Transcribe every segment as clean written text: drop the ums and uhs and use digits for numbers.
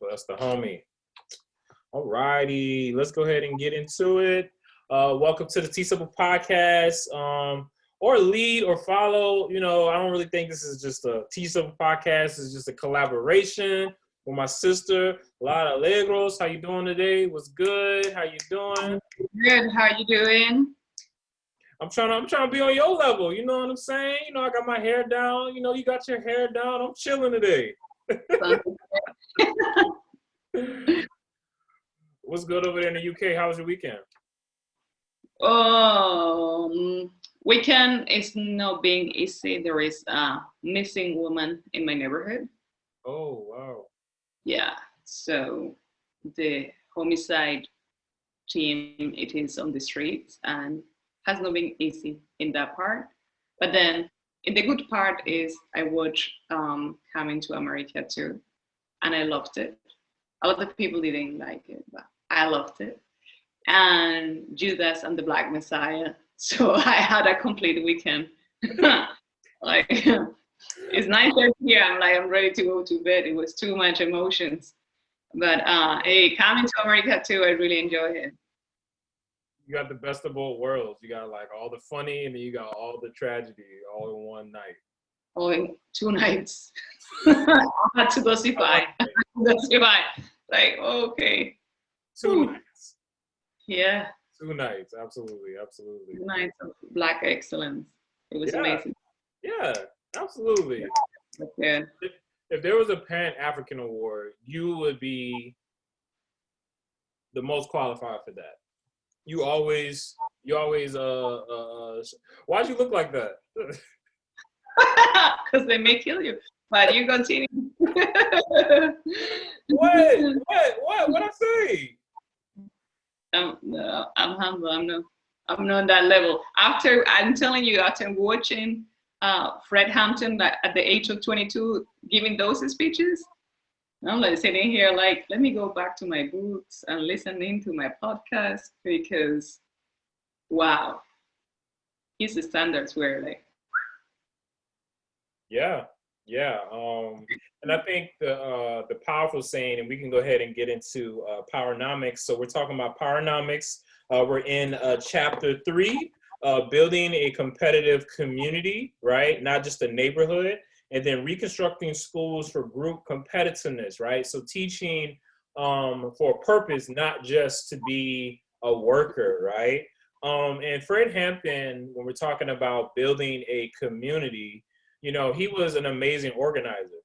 That's the homie. All righty, let's go ahead and get into it. Welcome to the T Simple Podcast. Or lead or follow. You know, I don't really think this is just a T Simple Podcast. It's just a collaboration with my sister, Lara Alegros. How you doing today? What's good? How you doing? Good. How you doing? I'm trying to be on your level. You know what I'm saying? You know, I got my hair down. You know, you got your hair down. I'm chilling today. What's good over there in the UK? How was your weekend? Weekend is not being easy. There is a missing woman in my neighborhood. Oh, wow. Yeah. So the homicide team, it is on the streets and has not been easy in that part. But then the good part is I watched Coming to America too, and I loved it. A lot of people didn't like it, but I loved it. And Judas and the Black Messiah. So I had a complete weekend. Like it's 9:30 p.m. I'm ready to go to bed. It was too much emotions. But hey, Coming to America too, I really enjoyed it. You got the best of both worlds. You got like all the funny and then you got all the tragedy all in one night. Oh, in 2 nights. I had to go see five. Like, okay. 2 nights. Yeah. 2 nights. Absolutely. 2 nights of Black excellence. It was amazing. Yeah, absolutely. Yeah. If there was a Pan-African award, you would be the most qualified for that. You always why'd you look like that? Because they may kill you. But you continue. What I say? No, I'm humble. I'm not on that level. I'm telling you, after watching Fred Hampton at the age of 22 giving those speeches, I'm like sitting here like, let me go back to my books and listening to my podcast because, wow, his standards were like. Yeah. And I think the powerful saying, and we can go ahead and get into Powernomics. So we're talking about Powernomics. We're in chapter 3, building a competitive community, right? Not just a neighborhood. And then reconstructing schools for group competitiveness, right? So teaching for a purpose, not just to be a worker, right? And Fred Hampton, when we're talking about building a community, you know, he was an amazing organizer.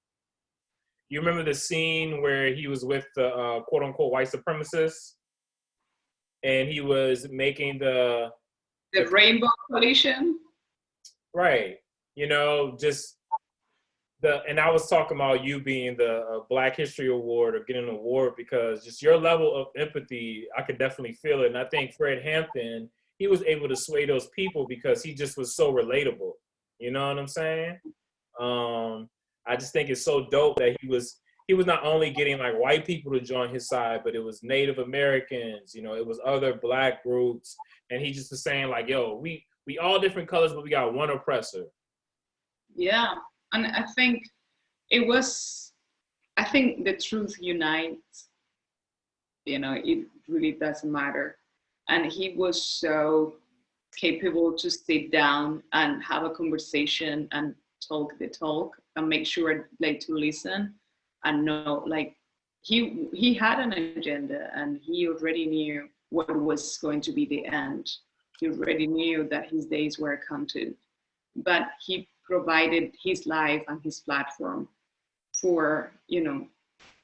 You remember the scene where he was with the quote unquote white supremacists and he was making the Rainbow Coalition? Right. You know, just and I was talking about you being the Black History Award or getting an award because just your level of empathy, I could definitely feel it. And I think Fred Hampton, he was able to sway those people because he just was so relatable. You know what I'm saying? I just think it's so dope that he was not only getting like white people to join his side, but it was Native Americans, you know, it was other Black groups. And he just was saying like, yo, we all different colors, but we got one oppressor. Yeah. And I think the truth unites, you know, it really doesn't matter. And he was so capable to sit down and have a conversation and talk the talk and make sure like to listen and know like he had an agenda and he already knew what was going to be the end. He already knew that his days were counted, but he provided his life and his platform for, you know,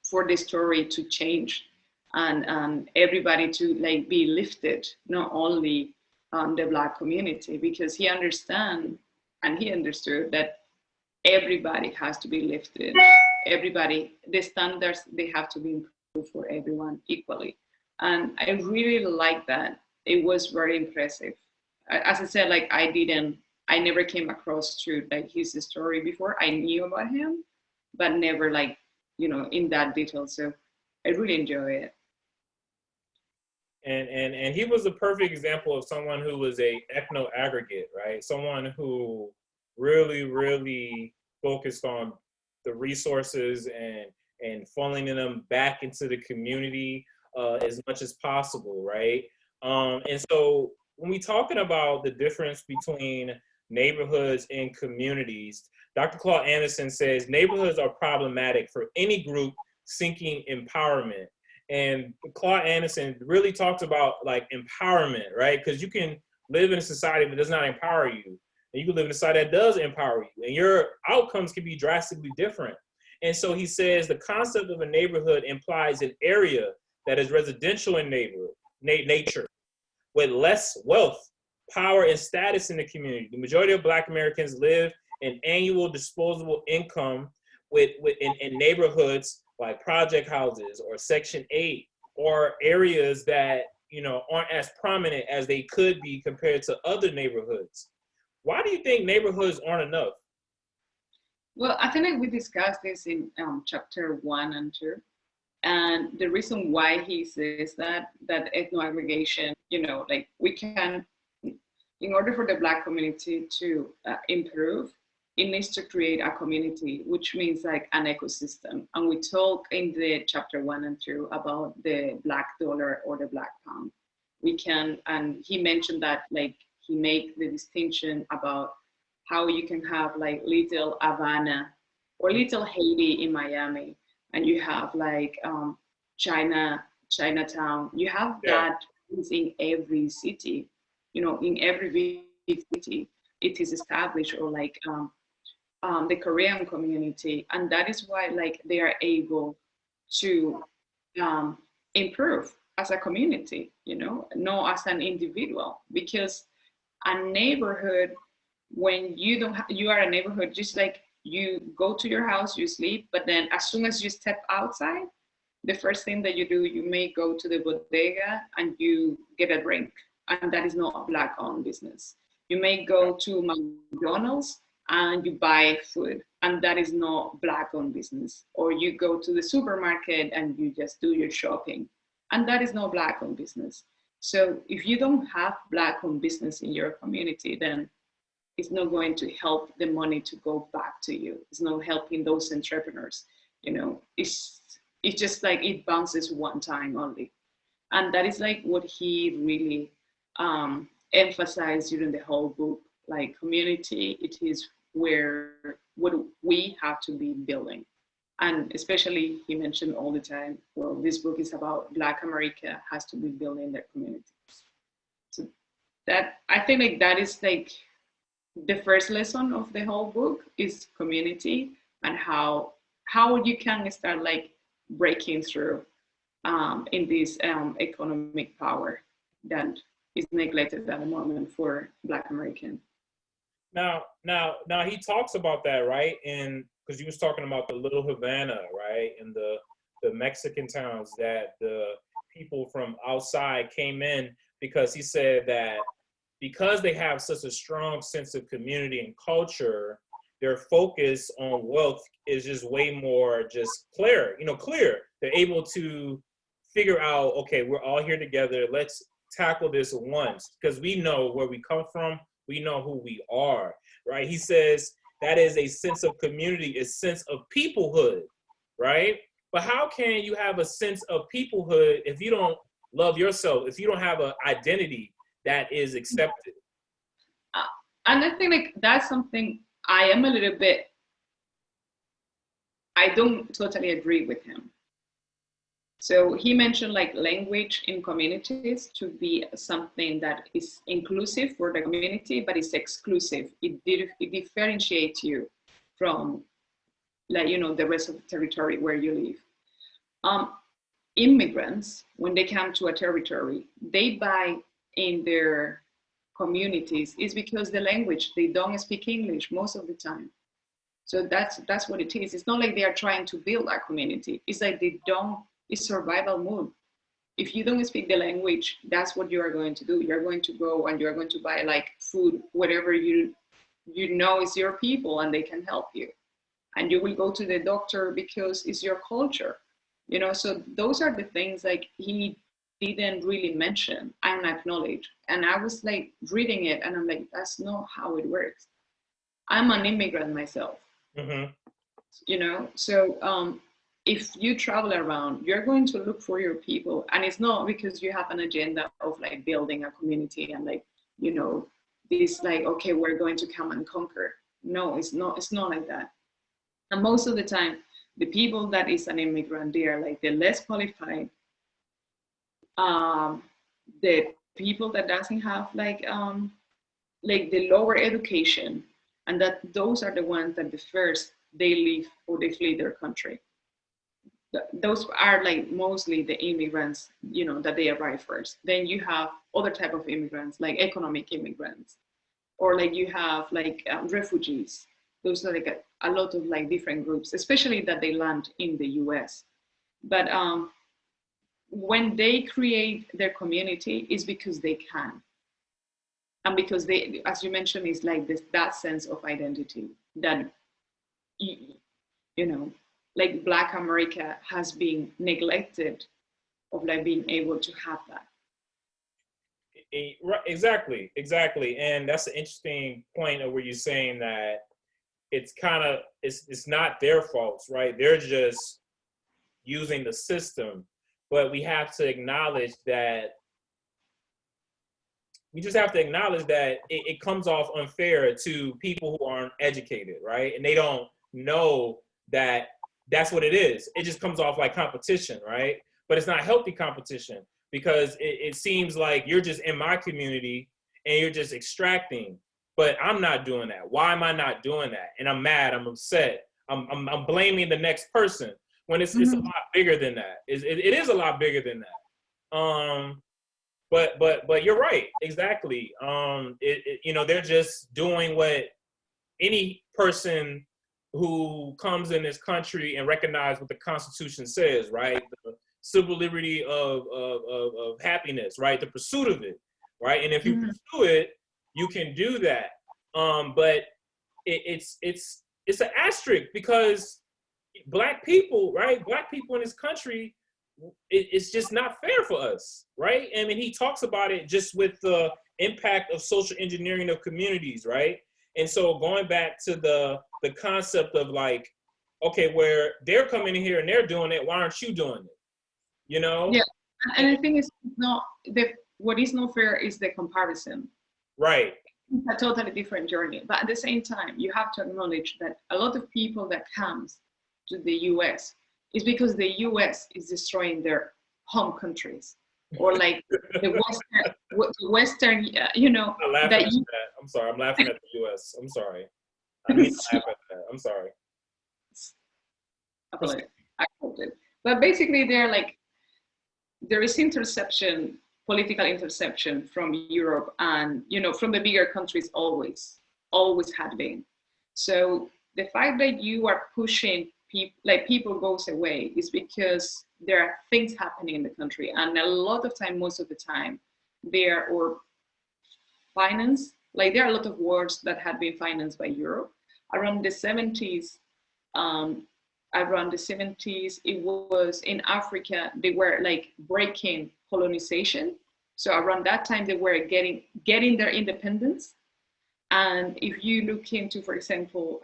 for the story to change and everybody to like be lifted, not only the Black community, because he understood that everybody has to be lifted. Everybody, the standards, they have to be improved for everyone equally. And I really like that. It was very impressive. As I said, like I never came across to like his story before. I knew about him, but never like, you know, in that detail. So I really enjoy it. And he was a perfect example of someone who was a ethno aggregate, right? Someone who really, really focused on the resources and and funneling them back into the community as much as possible, right? And so when we're talking about the difference between neighborhoods and communities, Dr. Claud Anderson says neighborhoods are problematic for any group seeking empowerment. And Claud Anderson really talks about like empowerment, right? Because you can live in a society that does not empower you, and you can live in a society that does empower you, and your outcomes can be drastically different. And so he says the concept of a neighborhood implies an area that is residential in nature, with less wealth, power, and status in the community. The majority of Black Americans live in annual disposable income in neighborhoods like project houses or Section 8, or areas that, you know, aren't as prominent as they could be compared to other neighborhoods. Why do you think neighborhoods aren't enough? Well, I think we discussed this in chapter 1 and 2. And the reason why he says that ethno-aggregation, you know, like we can, in order for the Black community to improve, it needs to create a community, which means like an ecosystem. And we talk in the chapter 1 and 2 about the Black dollar or the Black pound. We can, and he mentioned that like he made the distinction about how you can have like little Havana or little Haiti in Miami, and you have like Chinatown. You have that in every city, you know, in every big city, it is established, or like the Korean community. And that is why like they are able to improve as a community, you know, not as an individual, because a neighborhood, when you don't you are a neighborhood, just like you go to your house, you sleep, but then as soon as you step outside, the first thing that you do, you may go to the bodega and you get a drink, and that is not a Black owned business. You may go to McDonald's and you buy food, and that is not Black owned business. Or you go to the supermarket and you just do your shopping, and that is not Black owned business. So if you don't have Black owned business in your community, then it's not going to help the money to go back to you. It's not helping those entrepreneurs. You know, it's just like it bounces one time only. And that is like what he really emphasized during the whole book. Like community, it is where what we have to be building. And especially he mentioned all the time, well, this book is about Black America has to be building their community. So that, I think like that is like the first lesson of the whole book is community, and how you can start like breaking through in this economic power that is neglected at the moment for Black American. Now he talks about that, right? And because you was talking about the Little Havana, right, and the Mexican towns that the people from outside came in, because he said that because they have such a strong sense of community and culture, their focus on wealth is just way more just clear. They're able to figure out, okay, we're all here together. Let's tackle this at once, because we know where we come from. We know who we are, right? He says that is a sense of community, a sense of peoplehood, right? But how can you have a sense of peoplehood if you don't love yourself, if you don't have an identity that is accepted? And I think like that's something I am a little bit, I don't totally agree with him. So he mentioned like language in communities to be something that is inclusive for the community, but it's exclusive. It differentiates you from like, you know, the rest of the territory where you live. Immigrants, when they come to a territory, they buy in their communities is because the language, they don't speak English most of the time. So that's what it is. It's not like they are trying to build a community. It's like they don't, it's survival mode. If you don't speak the language, that's what you are going to do. You're going to go and you're going to buy like food, whatever you know is your people and they can help you. And you will go to the doctor because it's your culture. You know, so those are the things like he didn't really mention and acknowledge. And I was like reading it and I'm like, that's not how it works. I'm an immigrant myself. Mm-hmm. You know, so if you travel around, you're going to look for your people. And it's not because you have an agenda of like building a community and like, you know, this like, okay, we're going to come and conquer. No, it's not like that. And most of the time, the people that is an immigrant, they are like the less qualified, the people that doesn't have like the lower education, and that those are the ones that the first they leave or they flee their country. Those are like mostly the immigrants, you know, that they arrive first. Then you have other type of immigrants, like economic immigrants, or like you have like refugees. Those are like a lot of like different groups, especially that they land in the US. But when they create their community, is because they can. And because they, as you mentioned, is like this, that sense of identity that, you know, like Black America has been neglected of like being able to have that. Exactly. And that's an interesting point of where you're saying that it's kind of, it's not their faults, right? They're just using the system. But we have to acknowledge that, it comes off unfair to people who aren't educated, right? And they don't know that that's what it is. It just comes off like competition, right? But it's not healthy competition, because it seems like you're just in my community and you're just extracting, but I'm not doing that. Why am I not doing that? And I'm mad, I'm upset. I'm blaming the next person when it's a lot bigger than that. It is a lot bigger than that. But you're right, exactly. You know, they're just doing what any person who comes in this country and recognize what the Constitution says, right? The civil liberty of happiness, right? The pursuit of it, right? And if you pursue it, you can do that. But it's an asterisk, because Black people, right? Black people in this country, it's just not fair for us, right? I mean, he talks about it just with the impact of social engineering of communities, right? And so going back to the concept of like, okay, where they're coming in here and they're doing it, why aren't you doing it? You know? Yeah, and I think it's not what is not fair is the comparison. Right. It's a totally different journey, but at the same time, you have to acknowledge that a lot of people that comes to the U.S. is because the U.S. is destroying their home countries, or like the Western, you know. I'm laughing at that. I'm sorry. I'm laughing at the U.S. I'm sorry. I mean to laugh at that. I'm sorry. I quote it. But basically, they're like, there is interception, political interception from Europe, and you know, from the bigger countries, always had been. So the fact that you are pushing people goes away is because there are things happening in the country, and a lot of time, most of the time, there or finance. Like there are a lot of wars that had been financed by Europe around the 70s. Around the 70s, it was in Africa. They were like breaking colonization. So around that time, they were getting their independence. And if you look into, for example,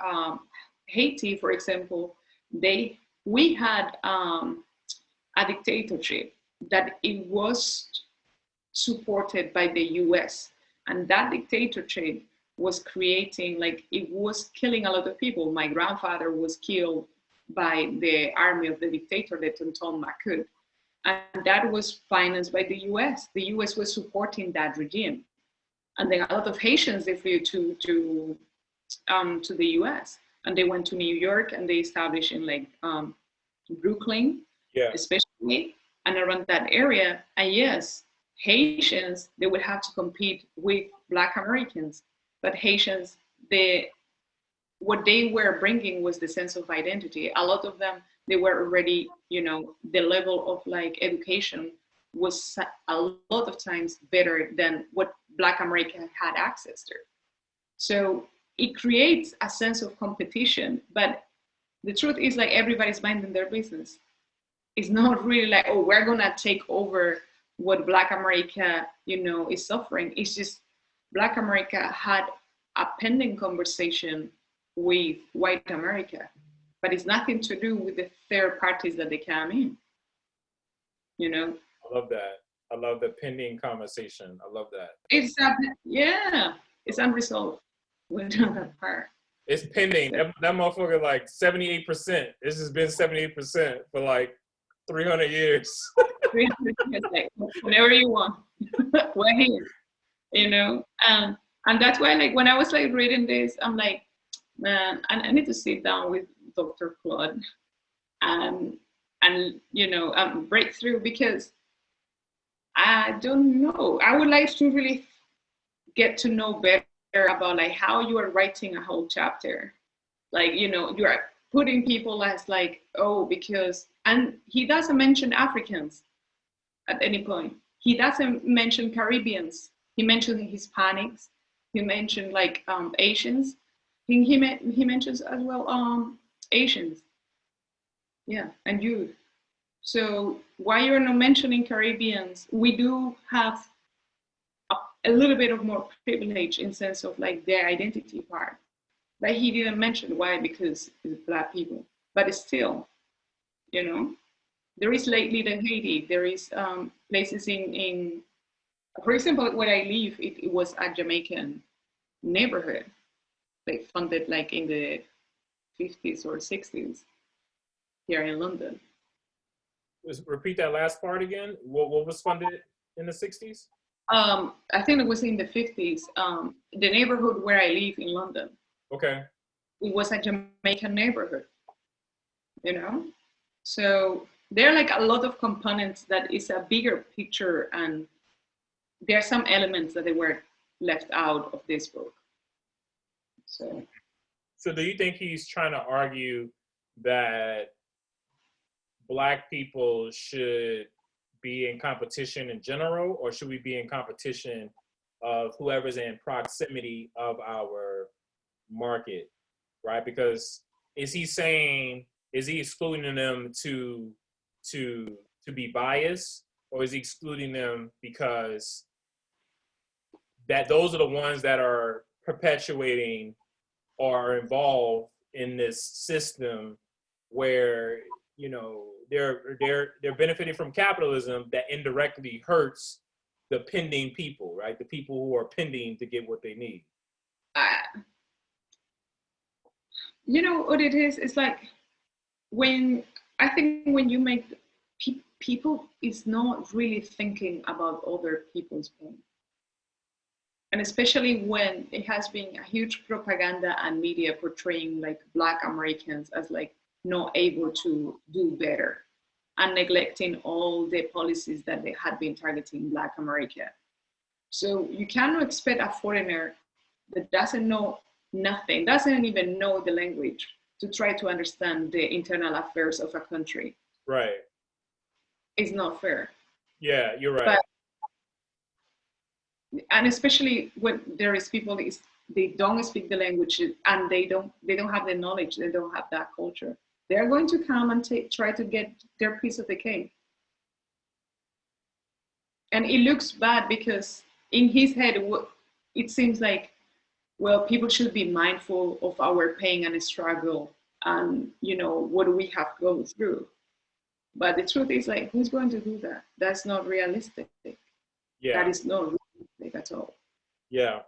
Haiti, for example, we had a dictatorship that it was supported by the US. And that dictatorship was creating, like, it was killing a lot of people. My grandfather was killed by the army of the dictator, the Tonton Macoute. And that was financed by the US. The US was supporting that regime. And then a lot of Haitians, they flew to the US. And they went to New York and they established in like Brooklyn, especially, and around that area. And yes, Haitians, they would have to compete with Black Americans. But Haitians, what they were bringing was the sense of identity. A lot of them, they were already, you know, the level of like education was a lot of times better than what Black America had access to. So it creates a sense of competition, but the truth is like everybody's minding their business. It's not really like, oh, we're gonna take over what Black America, you know, is suffering. It's just Black America had a pending conversation with white America. but it's nothing to do with the third parties that they come in, you know? I love that. I love the pending conversation. I love that. It's, yeah, it's unresolved with that part. It's pending. That motherfucker like 78%. This has been 78% for like 300 years. Like, whenever you want, we're here, you know? And that's why, like, when I was like reading this, I'm like, man, I need to sit down with Dr. Claud and you know, break through, because I don't know. I would like to really get to know better about like how you are writing a whole chapter. Like, you know, you are putting people as like, oh, because, and he doesn't mention Africans at any point. He doesn't mention Caribbeans. He mentioned Hispanics. He mentioned like Asians. He mentions as well Asians. Yeah, and youth. So why you're not mentioning Caribbeans? We do have a little bit of more privilege in sense of like their identity part. But he didn't mention why, because it's Black people. But it's still, you know, there is lately in Haiti, there is places in, for example, where I live, it was a Jamaican neighborhood, like funded like in the 50s or 60s here in London. Repeat that last part again. What was funded in the 60s? I think it was in the 50s. The neighborhood where I live in London. Okay. It was a Jamaican neighborhood, you know? So there are like a lot of components that is a bigger picture, and there are some elements that they were left out of this book. So do you think he's trying to argue that Black people should be in competition in general, or should we be in competition of whoever's in proximity of our market, right? Because is he excluding them to be biased, or is he excluding them because that those are the ones that are perpetuating or are involved in this system where, you know, they're benefiting from capitalism that indirectly hurts the pending people, right? The people who are pending to get what they need. You know what it is? It's like when you make people is not really thinking about other people's pain. And especially when it has been a huge propaganda and media portraying like Black Americans as like not able to do better, and neglecting all the policies that they had been targeting Black America. So you cannot expect a foreigner that doesn't know nothing, doesn't even know the language, to try to understand the internal affairs of a country. Right. It's not fair. Yeah, you're right. And especially when there is people, they don't speak the language and they don't have the knowledge, they don't have that culture. They're going to come and try to get their piece of the cake. And it looks bad because in his head, it seems like, well, people should be mindful of our pain and struggle, and you know, what do we have to go through? But the truth is, like, who's going to do that? That's not realistic. Yeah. That is not realistic at all. Yeah.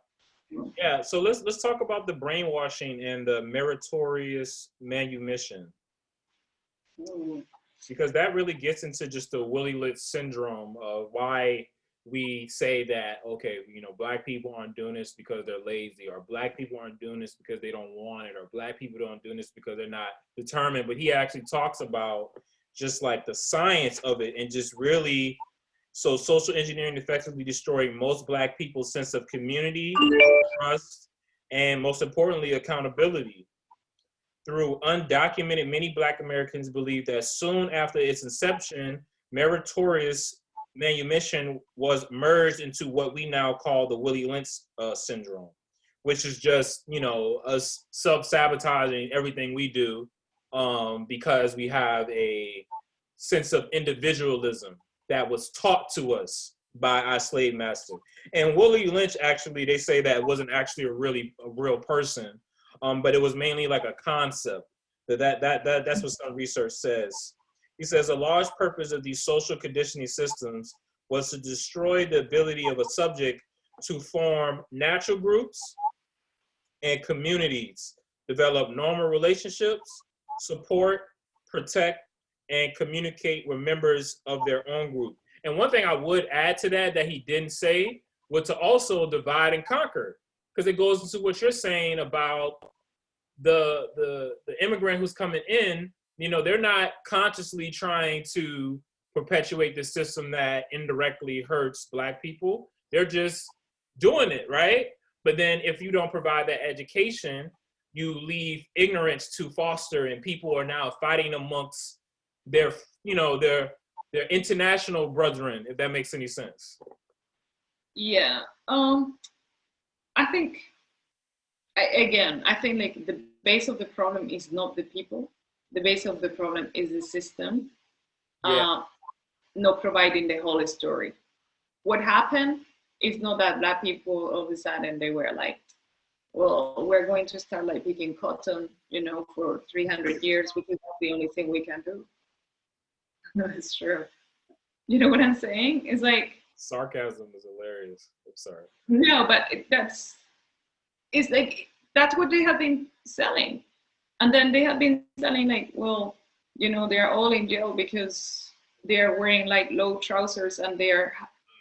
Yeah. So let's talk about the brainwashing and the meritorious manumission. Because that really gets into just the Willie Lynch syndrome of why we say that, okay, you know, Black people aren't doing this because they're lazy, or Black people aren't doing this because they don't want it, or Black people don't do this because they're not determined. But he actually talks about just like the science of it, and just really, so social engineering effectively destroying most Black people's sense of community, trust, and most importantly, accountability. Through undocumented, many Black Americans believe that soon after its inception, meritorious manumission was merged into what we now call the Willie Lynch syndrome, which is just, you know, us self-sabotaging everything we do because we have a sense of individualism that was taught to us by our slave master. And Willie Lynch, actually, they say that it wasn't actually a real person, but it was mainly like a concept That's what some research says. He says a large purpose of these social conditioning systems was to destroy the ability of a subject to form natural groups and communities, develop normal relationships, support, protect, and communicate with members of their own group. And one thing I would add to that he didn't say was to also divide and conquer, because it goes into what you're saying about the immigrant who's coming in. You know, they're not consciously trying to perpetuate the system that indirectly hurts Black people. They're just doing it, right? But then if you don't provide that education, you leave ignorance to foster, and people are now fighting amongst their, you know, their international brethren, if that makes any sense. Yeah. I think, again, I think like the base of the problem is not the people. The base of the problem is the system, not providing the whole story. What happened is not that Black people all of a sudden they were like, well, we're going to start like picking cotton, you know, for 300 years because that's the only thing we can do. No, it's true. You know what I'm saying? It's like, sarcasm is hilarious. I'm sorry. No, but it's like, that's what they have been selling. And then they have been selling like, well, you know, they're all in jail because they're wearing like low trousers and they're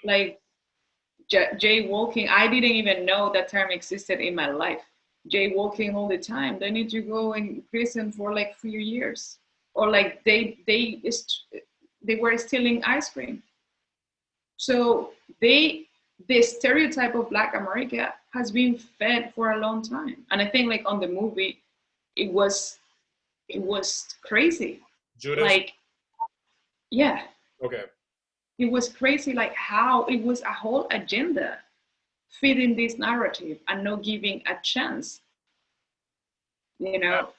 like jaywalking. I didn't even know that term existed in my life. Jaywalking all the time. They need to go in prison for like 3 years. Or like they were stealing ice cream. So the stereotype of Black America has been fed for a long time. And I think like on the movie, it was crazy. Judas? Like, yeah. Okay. It was crazy, like how it was a whole agenda feeding this narrative and not giving a chance. You know,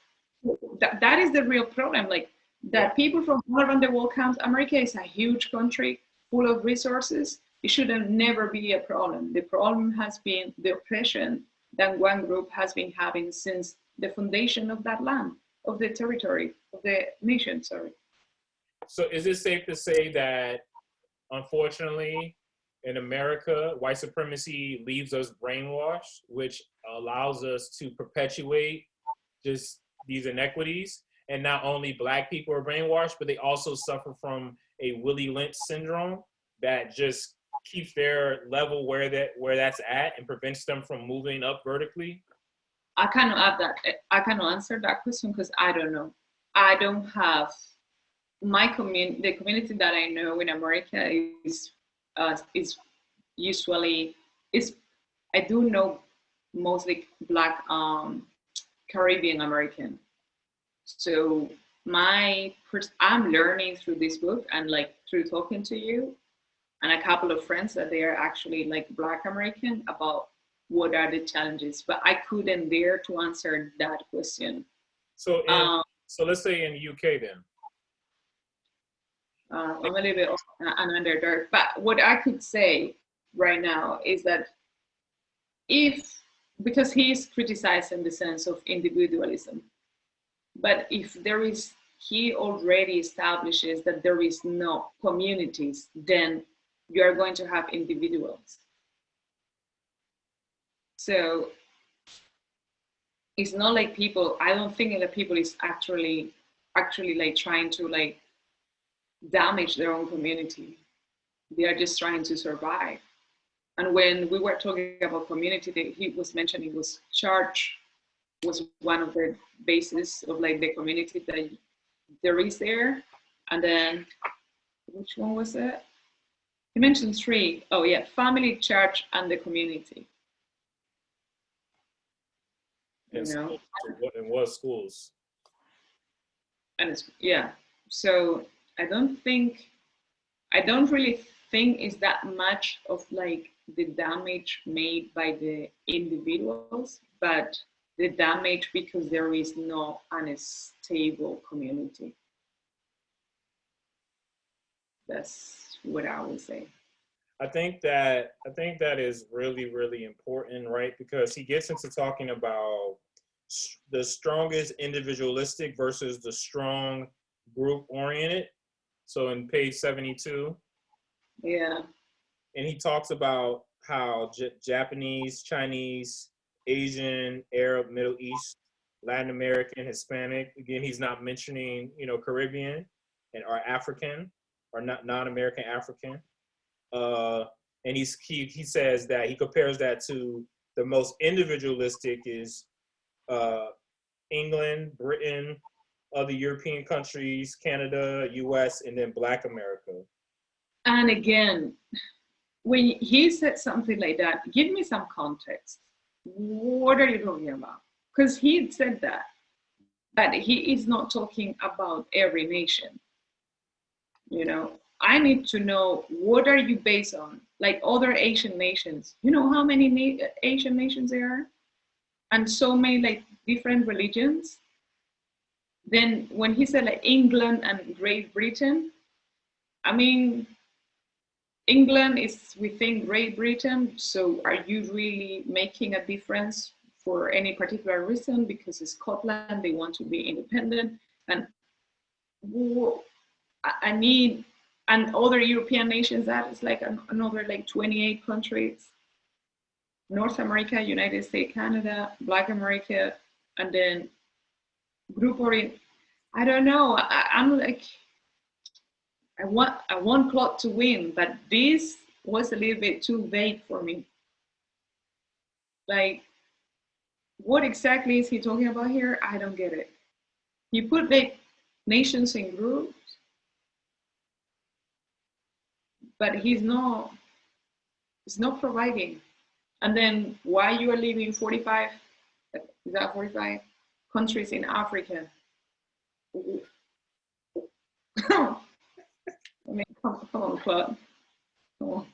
that is the real problem. Like that people from all around the world comes. America is a huge country full of resources. It shouldn't never be a problem. The problem has been the oppression that one group has been having since the foundation of that land, of the territory, of the nation, sorry. So is it safe to say that, unfortunately, in America, white supremacy leaves us brainwashed, which allows us to perpetuate just these inequities? And not only Black people are brainwashed, but they also suffer from a Willie Lynch syndrome that just keeps their level where that's at and prevents them from moving up vertically? I cannot answer that question because I don't know. I don't have the community that I know in America is usually I do know mostly Black Caribbean American. So I'm learning through this book and like through talking to you and a couple of friends that they are actually like Black American about what are the challenges, but I couldn't dare to answer that question. So let's say in the UK then. I'm a little bit an underdog, but what I could say right now is that because he is criticized in the sense of individualism, but if he already establishes that there is no communities, then you are going to have individuals. So it's not like I don't think that people is actually like trying to like damage their own community. They are just trying to survive. And when we were talking about community, he was mentioning was church was one of the bases of like the community that there is there. And then which one was it? He mentioned 3. Oh yeah, family, church, and the community. And what schools? And so I don't really think it's that much of like the damage made by the individuals, but the damage because there is no unstable community. That's what I would say. I think that is really, really important, right? Because he gets into talking about the strongest individualistic versus the strong group oriented. So in page 72. Yeah. And he talks about how Japanese, Chinese, Asian, Arab, Middle East, Latin American, Hispanic. Again, he's not mentioning, Caribbean or African or not non-American African. And he says that he compares that to the most individualistic is England, Britain, other European countries, Canada, US, and then Black America. And again, when he said something like that, give me some context. What are you talking about? Because he said that, but he is not talking about every nation. I need to know, what are you based on? Like other Asian nations, you know how many Asian nations there are? And so many like different religions. Then when he said like England and Great Britain, I mean, England is within Great Britain, so are you really making a difference for any particular reason? Because it's Scotland, they want to be independent, and I need, and other European nations, that is like another like 28 countries, North America, United States, Canada, Black America, and then group orient. I don't know. I'm like, I want Claud to win, but this was a little bit too vague for me. Like, what exactly is he talking about here? I don't get it. He put the nations in groups, but he's not providing. And then why you are leaving 45, is that 45 countries in Africa? I mean, come on, Claud. Come on.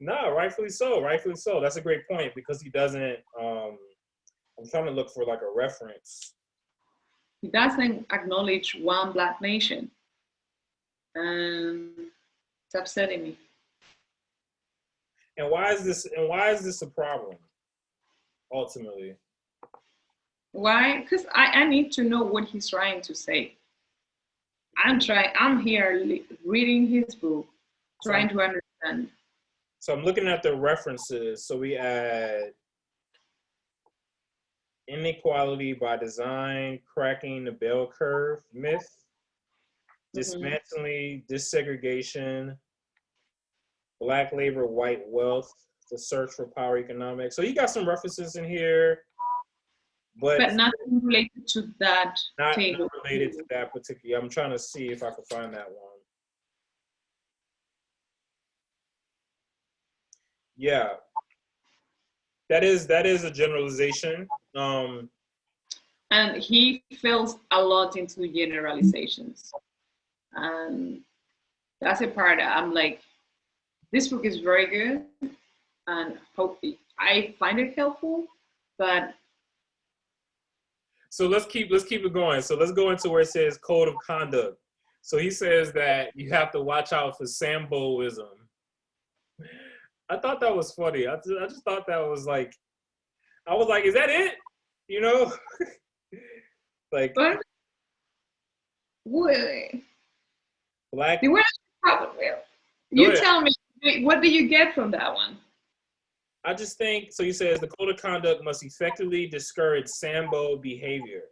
No, rightfully so. Rightfully so. That's a great point because he doesn't. I'm trying to look for like a reference. He doesn't acknowledge one Black nation, and it's upsetting me. And why is this a problem? Ultimately, why? Because I need to know what he's trying to say. I'm here reading his book, trying to understand. So I'm looking at the references. So we had inequality by design, cracking the bell curve myth, dismantling desegregation, Black labor, white wealth, the search for power economics. So you got some references in here, but nothing related to that. Not related to that particular. I'm trying to see if I can find that one. Yeah, that is a generalization. And he falls a lot into generalizations, and that's a part that I'm like, this book is very good, and hopefully I find it helpful, but. So let's keep it going. So let's go into where it says code of conduct. So he says that you have to watch out for Samboism. I thought that was funny. I just thought that was like, I was like, is that it? Like. But, Willie. Black. You tell me, what do you get from that one? I just think, so he says the code of conduct must effectively discourage Sambo behavior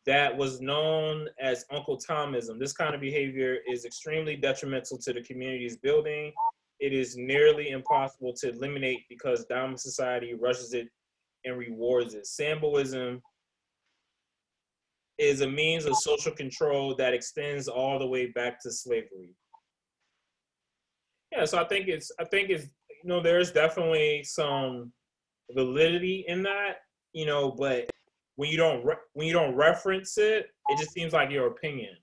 that was known as Uncle Tomism. This kind of behavior is extremely detrimental to the community's building. It is nearly impossible to eliminate because dominant society rushes it and rewards it. Samboism is a means of social control that extends all the way back to slavery. Yeah, so I think it's there's definitely some validity in that, but when you don't reference it, it just seems like your opinion.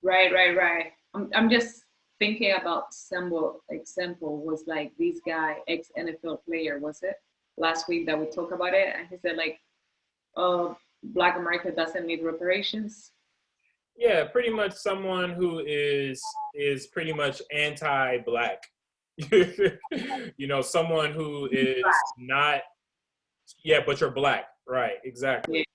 Right. I'm just thinking about Sambo. Example was like this guy, ex-NFL player, was it last week that we talked about it, and he said like, Black America doesn't need reparations. Yeah, pretty much someone who is pretty much anti-Black. Someone who is not Yeah, but you're black, right? Exactly.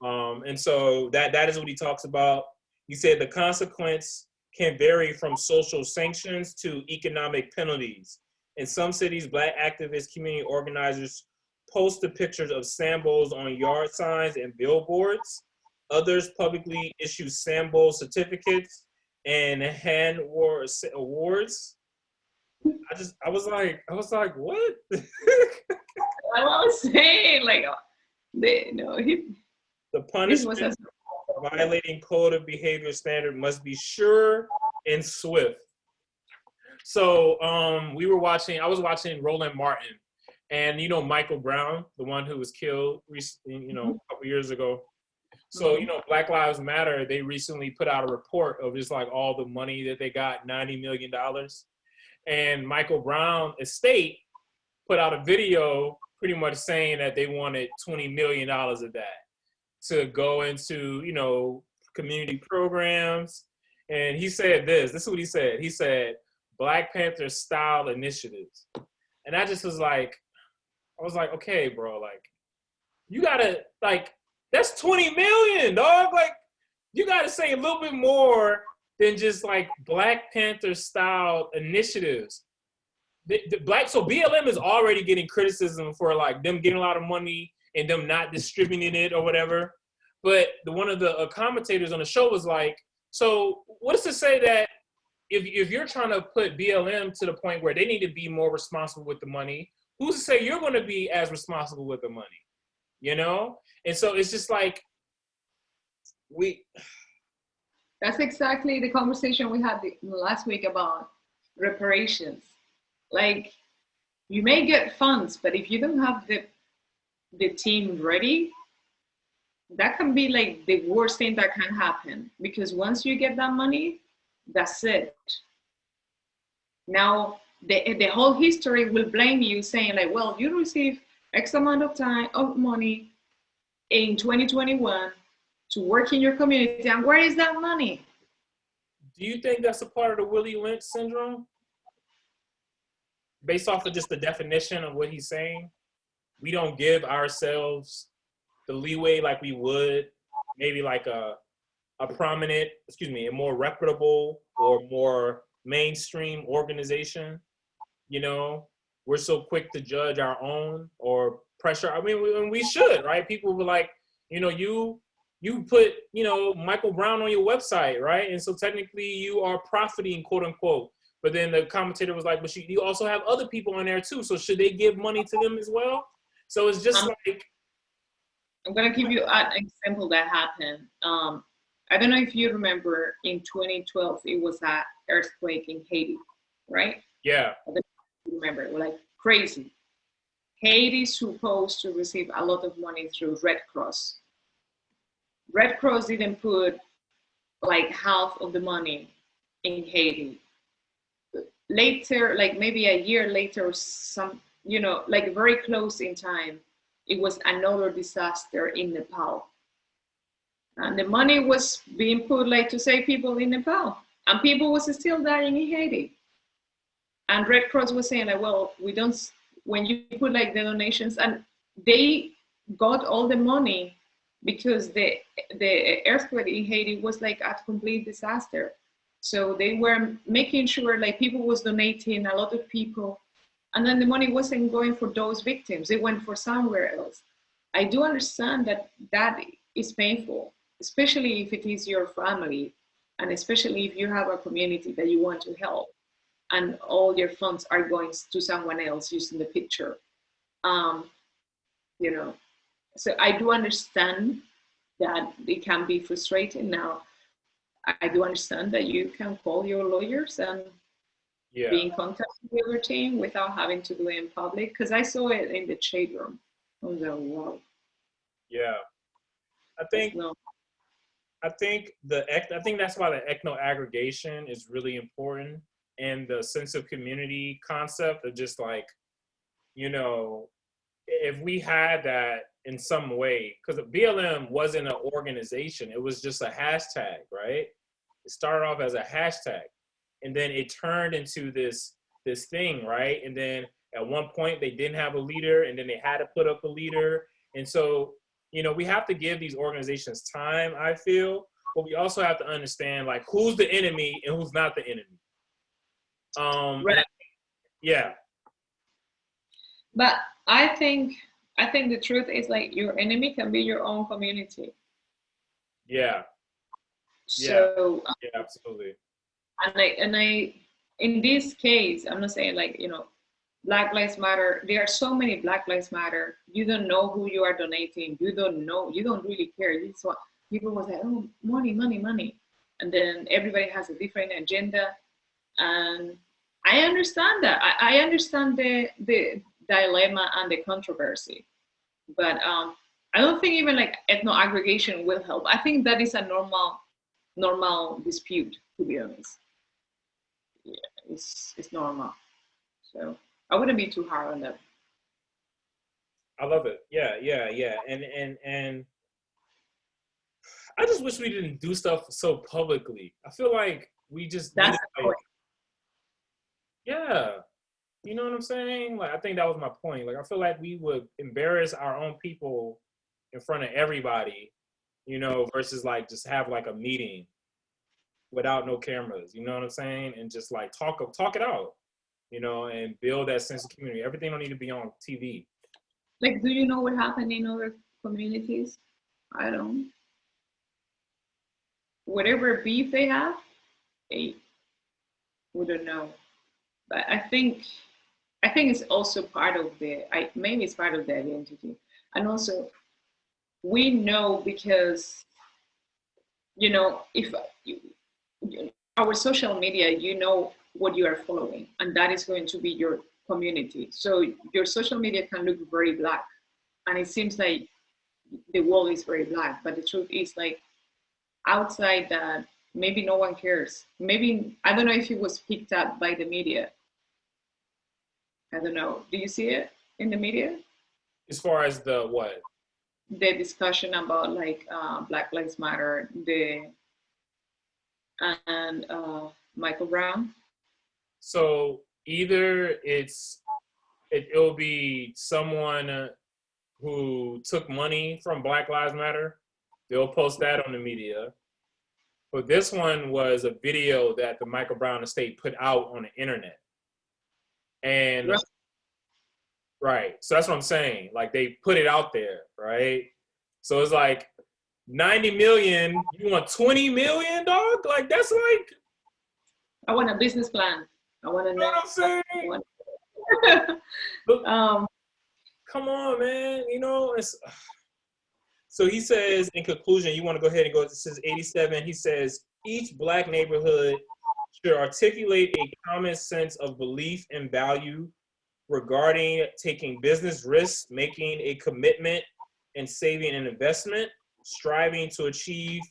Yeah. And so that is what he talks about. He said the consequence can vary from social sanctions to economic penalties. In some cities, black activists, community organizers post the pictures of Sambos on yard signs and billboards. Others publicly issue Sambo certificates and hand awards. I was like, what? I was saying, like, no, The this was punishment a violating code of behavior standard must be sure and swift. So I was watching Roland Martin, and you know Michael Brown, the one who was killed recently, a couple years ago. So Black Lives Matter, they recently put out a report of just like all the money that they got, $90 million. And Michael Brown estate put out a video pretty much saying that they wanted $20 million of that to go into, community programs. And he said this is what he said. He said, Black Panther style initiatives. And I just was like, okay, bro, like, you gotta, like, that's 20 million, dog. Like, you gotta say a little bit more than just like Black Panther style initiatives. So BLM is already getting criticism for like them getting a lot of money and them not distributing it or whatever. But one of the commentators on the show was like, so what is to say that if you're trying to put BLM to the point where they need to be more responsible with the money, who's to say you're going to be as responsible with the money? And so it's just like That's exactly the conversation we had last week about reparations. Like, you may get funds, but if you don't have the team ready, that can be like the worst thing that can happen, because once you get that money, that's it. Now the whole history will blame you, saying like, well, you received X amount of money in 2021 to work in your community, and where is that money? Do you think that's a part of the Willie Lynch syndrome? Based off of just the definition of what he's saying, we don't give ourselves the leeway like we would maybe like a prominent, a more reputable or more mainstream organization. We're so quick to judge our own or pressure. I mean, we should, right? People were like, you put, Michael Brown on your website, right? And so technically you are profiting, quote unquote. But then the commentator was like, but you also have other people on there too. So should they give money to them as well? So it's just like. I'm going to give you an example that happened. I don't know if you remember in 2012, it was an earthquake in Haiti, right? Yeah. I don't remember, it was like crazy. Haiti is supposed to receive a lot of money through Red Cross. Red Cross didn't put like half of the money in Haiti. Later, like maybe a year later, like very close in time, it was another disaster in Nepal. And the money was being put like to save people in Nepal. And people was still dying in Haiti. And Red Cross was saying like, well, when you put like the donations, and they got all the money because the earthquake in Haiti was like a complete disaster. So they were making sure like people was donating, a lot of people, and then the money wasn't going for those victims. It went for somewhere else. I do understand that is painful, especially if it is your family, and especially if you have a community that you want to help, and all your funds are going to someone else using the picture. So I do understand that it can be frustrating. Now, I do understand that you can call your lawyers and be in contact with your team without having to do it in public, because I saw it in the shade room. I was like, wow. Yeah, I think that's why the ethno aggregation is really important, and the sense of community concept of just like, if we had that in some way, because BLM wasn't an organization, it was just a hashtag, right? It started off as a hashtag, and then it turned into this thing, right? And then At one point, they didn't have a leader, and then they had to put up a leader. And so, we have to give these organizations time, I feel, but we also have to understand, like, who's the enemy and who's not the enemy. Right. Yeah. But I think the truth is, like, your enemy can be your own community. Yeah. So yeah, absolutely. And I in this case, I'm not saying, like, Black Lives Matter. There are so many Black Lives Matter. You don't know who you are donating. You don't know. You don't really care. This is what people will say. Oh, money, money, money, and then everybody has a different agenda. And I understand that. I understand the dilemma and the controversy, but I don't think even like ethno aggregation will help. I think that is a normal dispute, to be honest. Yeah, it's normal. So I wouldn't be too hard on that. I love it. Yeah. And I just wish we didn't do stuff so publicly. I feel like we just That's the point. Yeah. You know what I'm saying? Like, I think that was my point. Like, I feel like we would embarrass our own people in front of everybody, versus like just have like a meeting without no cameras. You know what I'm saying? And just like talk it out, and build that sense of community. Everything don't need to be on TV. Like, do you know what happened in other communities? I don't. Whatever beef they have, they wouldn't know. But I think it's also part of maybe it's part of the identity. And also, we know because, if our social media, what you are following, and that is going to be your community. So your social media can look very black, and it seems like the world is very black, but the truth is, like, outside that, maybe no one cares. Maybe, I don't know if it was picked up by the media. I don't know. Do you see it in the media? As far as the what? The discussion about, like, Black Lives Matter, and Michael Brown. So either it'll be someone who took money from Black Lives Matter. They'll post that on the media. But this one was a video that the Michael Brown estate put out on the internet. And right. So that's what I'm saying. Like, they put it out there, right? So it's like 90 million, you want 20 million, dog? Like, that's like, I want a business plan. I want to know what I'm saying? Come on, man. So he says, in conclusion, you want to go ahead and go, this is 87. He says, each Black neighborhood should articulate a common sense of belief and value regarding taking business risks, making a commitment, and saving an investment, striving to achieve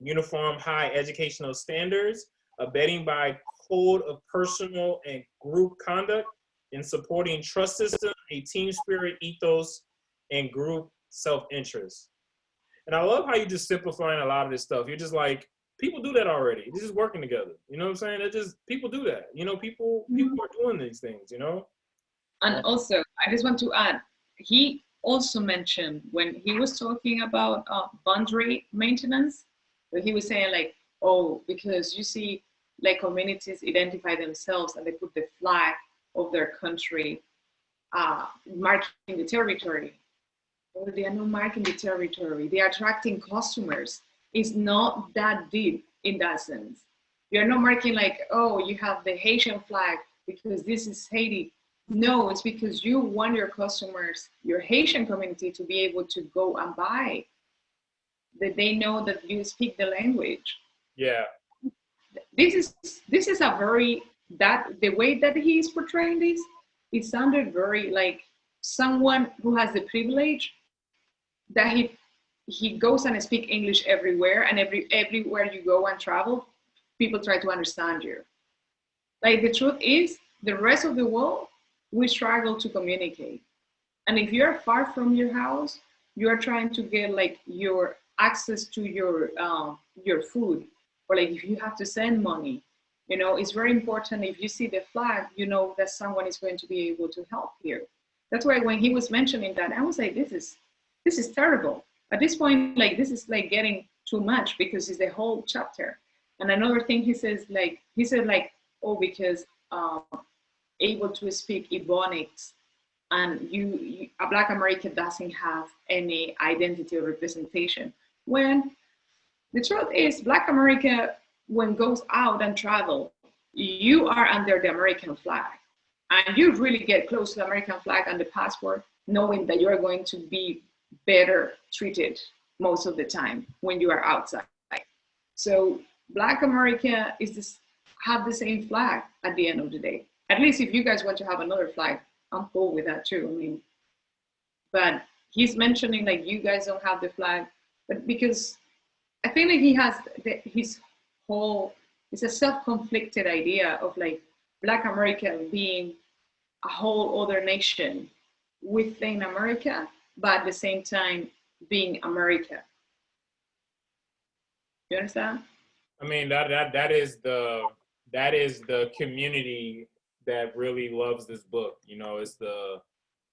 uniform high educational standards, abetting by code of personal and group conduct, and supporting trust system, a team spirit ethos, and group self-interest. And I love how you just simplifying a lot of this stuff. You're just like, people do that already. They're just working together. You know what I'm saying? People do that. People are doing these things, And also, I just want to add, he also mentioned, when he was talking about boundary maintenance, where he was saying, like, oh, because you see, like, communities identify themselves and they put the flag of their country marking the territory. Well, they are not marking the territory. They are attracting customers. It's not that deep in that sense. You're not marking, like, oh, you have the Haitian flag because this is Haiti. No, it's because you want your customers, your Haitian community, to be able to go and buy, that they know that you speak the language. Yeah. This is a very, the way that he is portraying this, it sounded very like someone who has the privilege that he goes and speak English everywhere, and everywhere you go and travel, people try to understand you. Like, the truth is, the rest of the world, we struggle to communicate. And if you're far from your house, you're trying to get, like, your access to your food, or like if you have to send money, You know, it's very important. If you see the flag, you know that someone is going to be able to help you. That's why when he was mentioning that, I was like, this is terrible. At this point, like this is like getting too much because it's the whole chapter. And another thing he says, like he said, like, oh, because able to speak Ebonics, and a Black American doesn't have any identity or representation. When the truth is, Black America, when goes out and travel, you are under the American flag. And you really get close to the American flag and the passport, knowing that you're going to be better treated most of the time when you are outside. So Black America is this, have the same flag at the end of the day. At least if you guys want to have another flag, I'm cool with that too. I mean, but he's mentioning like you guys don't have the flag, but because I feel like he has his whole, it's a self-conflicted idea of like Black America being a whole other nation within America, but at the same time being America. You understand? I mean, that is the community that really loves this book. You know, it's the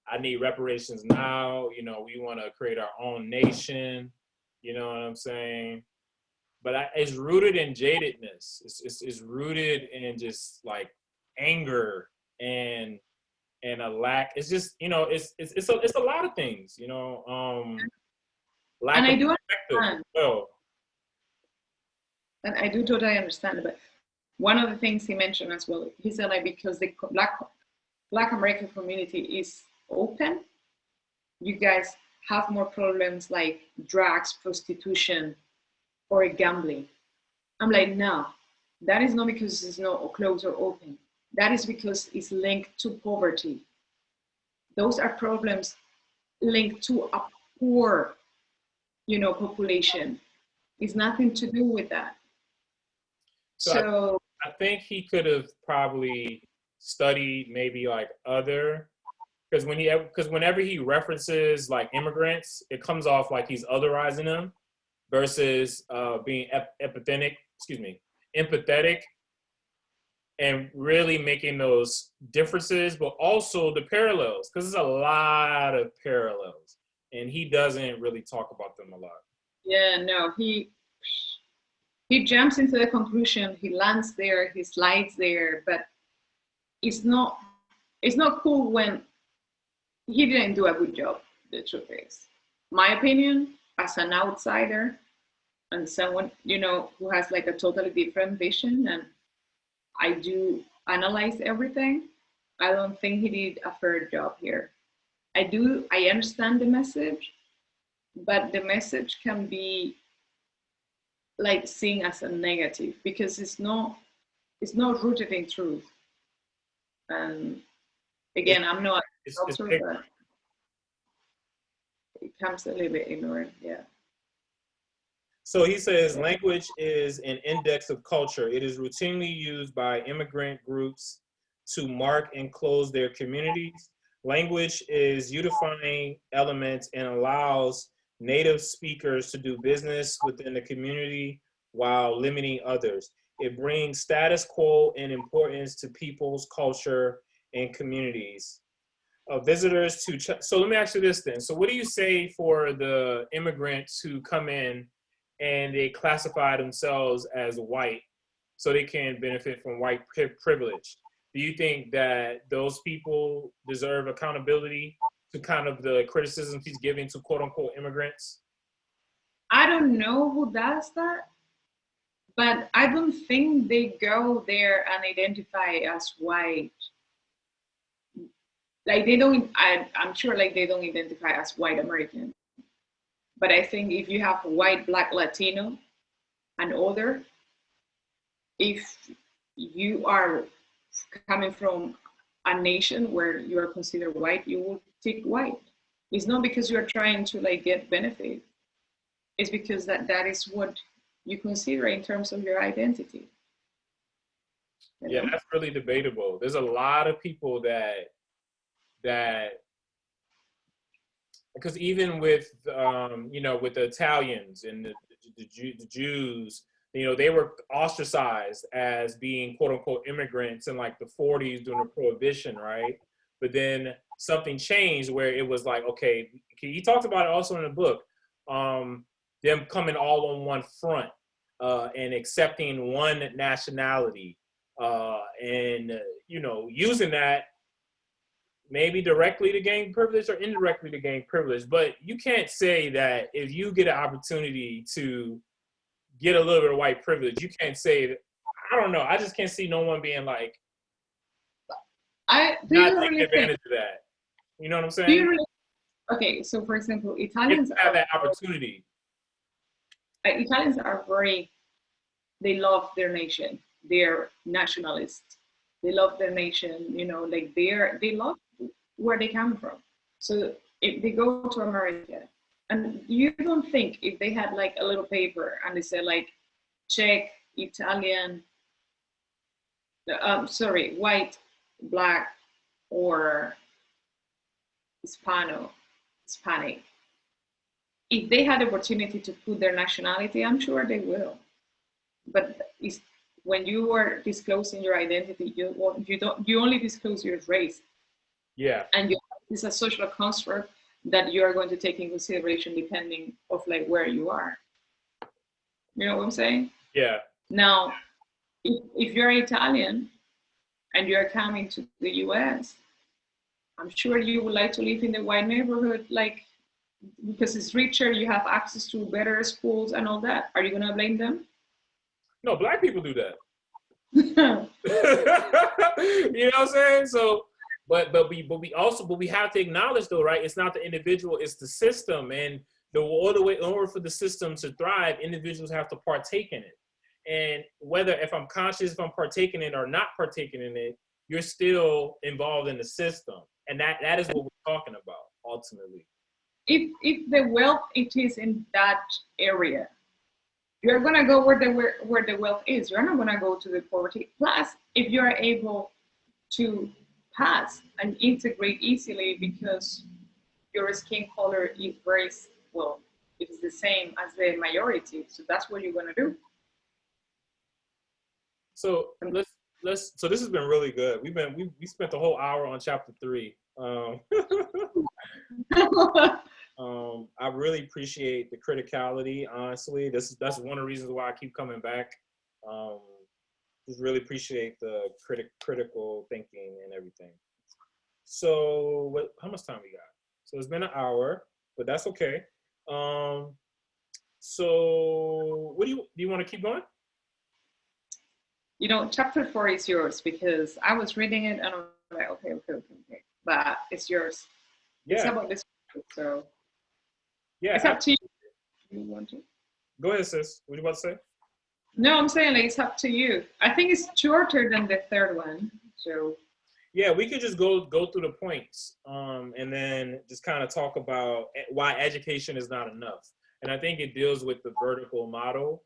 I need reparations now. You know, we want to create our own nation. You know what I'm saying? But it's rooted in jadedness. It's rooted in just like anger and a lack. It's just, you know, it's a lot of things. You know, lack and of I do perspective. understand. So, And I do totally understand. But one of the things he mentioned as well, he said like because the Black American community is open, you guys have more problems like drugs, prostitution, or gambling. I'm like, no, that is not because it's not closed or open. That is because it's linked to poverty. Those are problems linked to a poor, you know, population. It's nothing to do with that. So I think he could have probably studied maybe like other because whenever he references like immigrants, it comes off like he's otherizing them versus being empathetic and really making those differences, but also the parallels, because there's a lot of parallels, and he doesn't really talk about them a lot. yeah, no, he jumps into the conclusion, he lands there, he slides there, but it's not cool when he didn't do a good job, the truth is. My opinion, as an outsider and someone, you know, who has like a totally different vision, and I do analyze everything, I don't think he did a fair job here. I understand the message, but the message can be like seen as a negative because it's not rooted in truth. And again, I'm not a doctor, but it comes a little bit ignorant, yeah. So he says, language is an index of culture. It is routinely used by immigrant groups to mark and close their communities. Language is unifying element and allows native speakers to do business within the community while limiting others. It brings status quo and importance to people's culture and communities. Visitors to, so let me ask you this then. So what do you say for the immigrants who come in and they classify themselves as white so they can benefit from white privilege? Do you think that those people deserve accountability to kind of the criticisms he's giving to quote unquote immigrants? I don't know who does that, but I don't think they go there and identify as white. Like they don't, I'm sure like they don't identify as white American. But I think if you have white, black, Latino, and other, if you are coming from a nation where you are considered white, you will take white. It's not because you are trying to like get benefit. It's because that is what you consider in terms of your identity. You Yeah, know? that's really debatable. There's a lot of people that because even with you know, with the Italians and the Jews, they were ostracized as being quote unquote immigrants in like the 40s during the Prohibition, right? But then something changed where it was like, okay, he talked about it also in the book, them coming all on one front and accepting one nationality and using that maybe directly to gain privilege or indirectly to gain privilege. But you can't say that if you get an opportunity to get a little bit of white privilege, you can't say that. I don't know. I just can't see no one being like not taking advantage of that. You know what I'm saying? Okay, so for example, Italians have that opportunity. Italians are they love their nation. They're nationalists. They love their nation. Like they love where they come from. So if they go to America, and you don't think if they had like a little paper and they said like Czech, Italian, white, black, or Hispanic, if they had the opportunity to put their nationality, I'm sure they will. But when you are disclosing your identity, you only disclose your race. Yeah. And it's a social construct that you are going to take in consideration depending of like where you are. You know what I'm saying? Yeah. Now, if you're Italian and you're coming to the US, I'm sure you would like to live in the white neighborhood, like because it's richer, you have access to better schools and all that. Are you gonna blame them? No, black people do that. You know what I'm saying? So, but we have to acknowledge though, right? It's not the individual, it's the system, and in order for the system to thrive, individuals have to partake in it. And whether if I'm conscious, if I'm partaking in it or not partaking in it, you're still involved in the system, and that is what we're talking about ultimately. If the wealth it is in that area, you're gonna go where the wealth is. You're not gonna go to the poverty. Plus, if you are able to pass and integrate easily because your skin color is it is the same as the majority. So that's what you're gonna do. So so this has been really good. We spent the whole hour on chapter 3. I really appreciate the criticality, honestly. That's one of the reasons why I keep coming back. Just really appreciate the critical thinking and everything. So how much time we got? So it's been an hour, but that's okay. So what do you want to keep going? Chapter 4 is yours because I was reading it and I'm like, okay. But it's yours. Yeah. It's about this, so yeah, it's up to you. You want to? Go ahead, sis. What are you about to say? No, I'm saying like it's up to you. I think it's shorter than the third one, so. Yeah, we could just go through the points, and then just kind of talk about why education is not enough. And I think it deals with the vertical model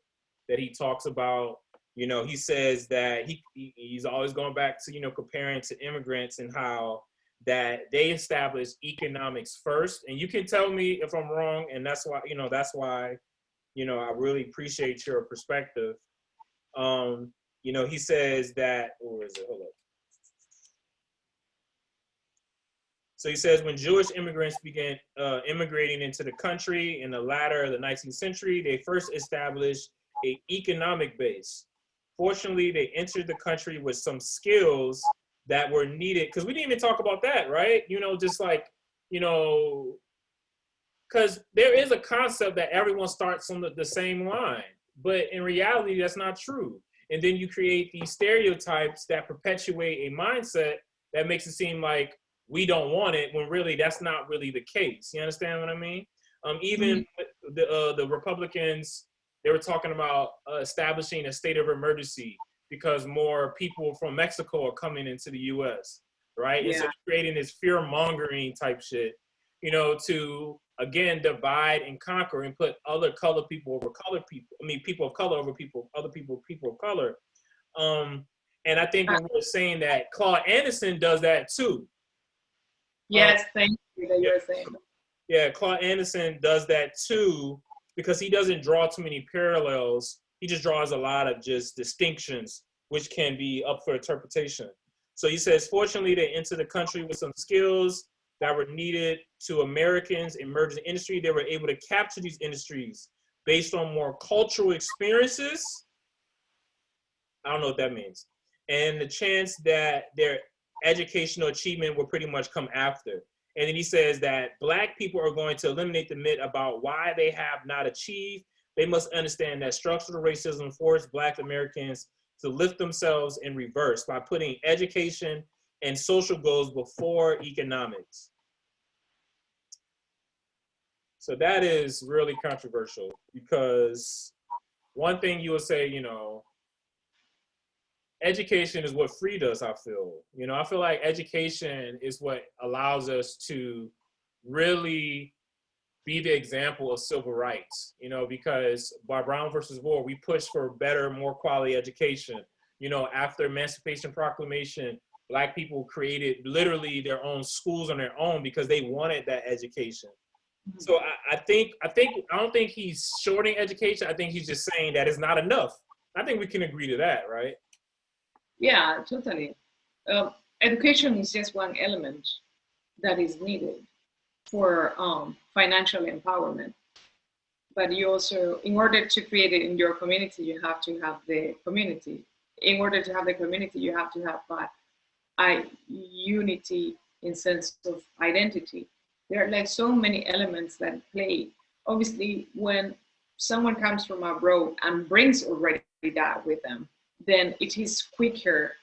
that he talks about. He says that he's always going back to comparing to immigrants and how that they establish economics first. And you can tell me if I'm wrong, and that's why I really appreciate your perspective. He says that, or is it? Hold up. So he says when Jewish immigrants began immigrating into the country in the latter of the 19th century, they first established an economic base. Fortunately, they entered the country with some skills that were needed, because we didn't even talk about that, right? Just like, because there is a concept that everyone starts on the same line, but in reality, that's not true. And then you create these stereotypes that perpetuate a mindset that makes it seem like we don't want it, when really that's not really the case. You understand what I mean? Even the Republicans, they were talking about establishing a state of emergency because more people from Mexico are coming into the U.S., right? Yeah. And so creating this fear-mongering type shit, to, again, divide and conquer and put other colored people over colored people. I mean, people of color over other people of color. And I think when we're saying that Claud Anderson does that too. Yes, thank you that you're saying that. Yeah, Claud Anderson does that too, because he doesn't draw too many parallels He just draws a lot of just distinctions, which can be up for interpretation. So he says, fortunately, they entered the country with some skills that were needed to Americans emerging in the industry. They were able to capture these industries based on more cultural experiences. I don't know what that means. And the chance that their educational achievement will pretty much come after. And then he says that Black people are going to eliminate the myth about why they have not achieved. They must understand that structural racism forced Black Americans to lift themselves in reverse by putting education and social goals before economics. So that is really controversial, because one thing you would say, you know, education is what freed us, I feel. You know, I feel like education is what allows us to really be the example of civil rights, you know, because by Brown versus Board, we pushed for better, more quality education. You know, after Emancipation Proclamation, Black people created literally their own schools on their own because they wanted that education. So I don't think he's shorting education. I think he's just saying that it's not enough. I think we can agree to that, right? Yeah, totally. Education is just one element that is needed for financial empowerment. But you also, in order to create it in your community, you have to have the community. In order to have the community, you have to have a unity in sense of identity. There are like so many elements that play. Obviously, when someone comes from abroad and brings already that with them, then it is quicker,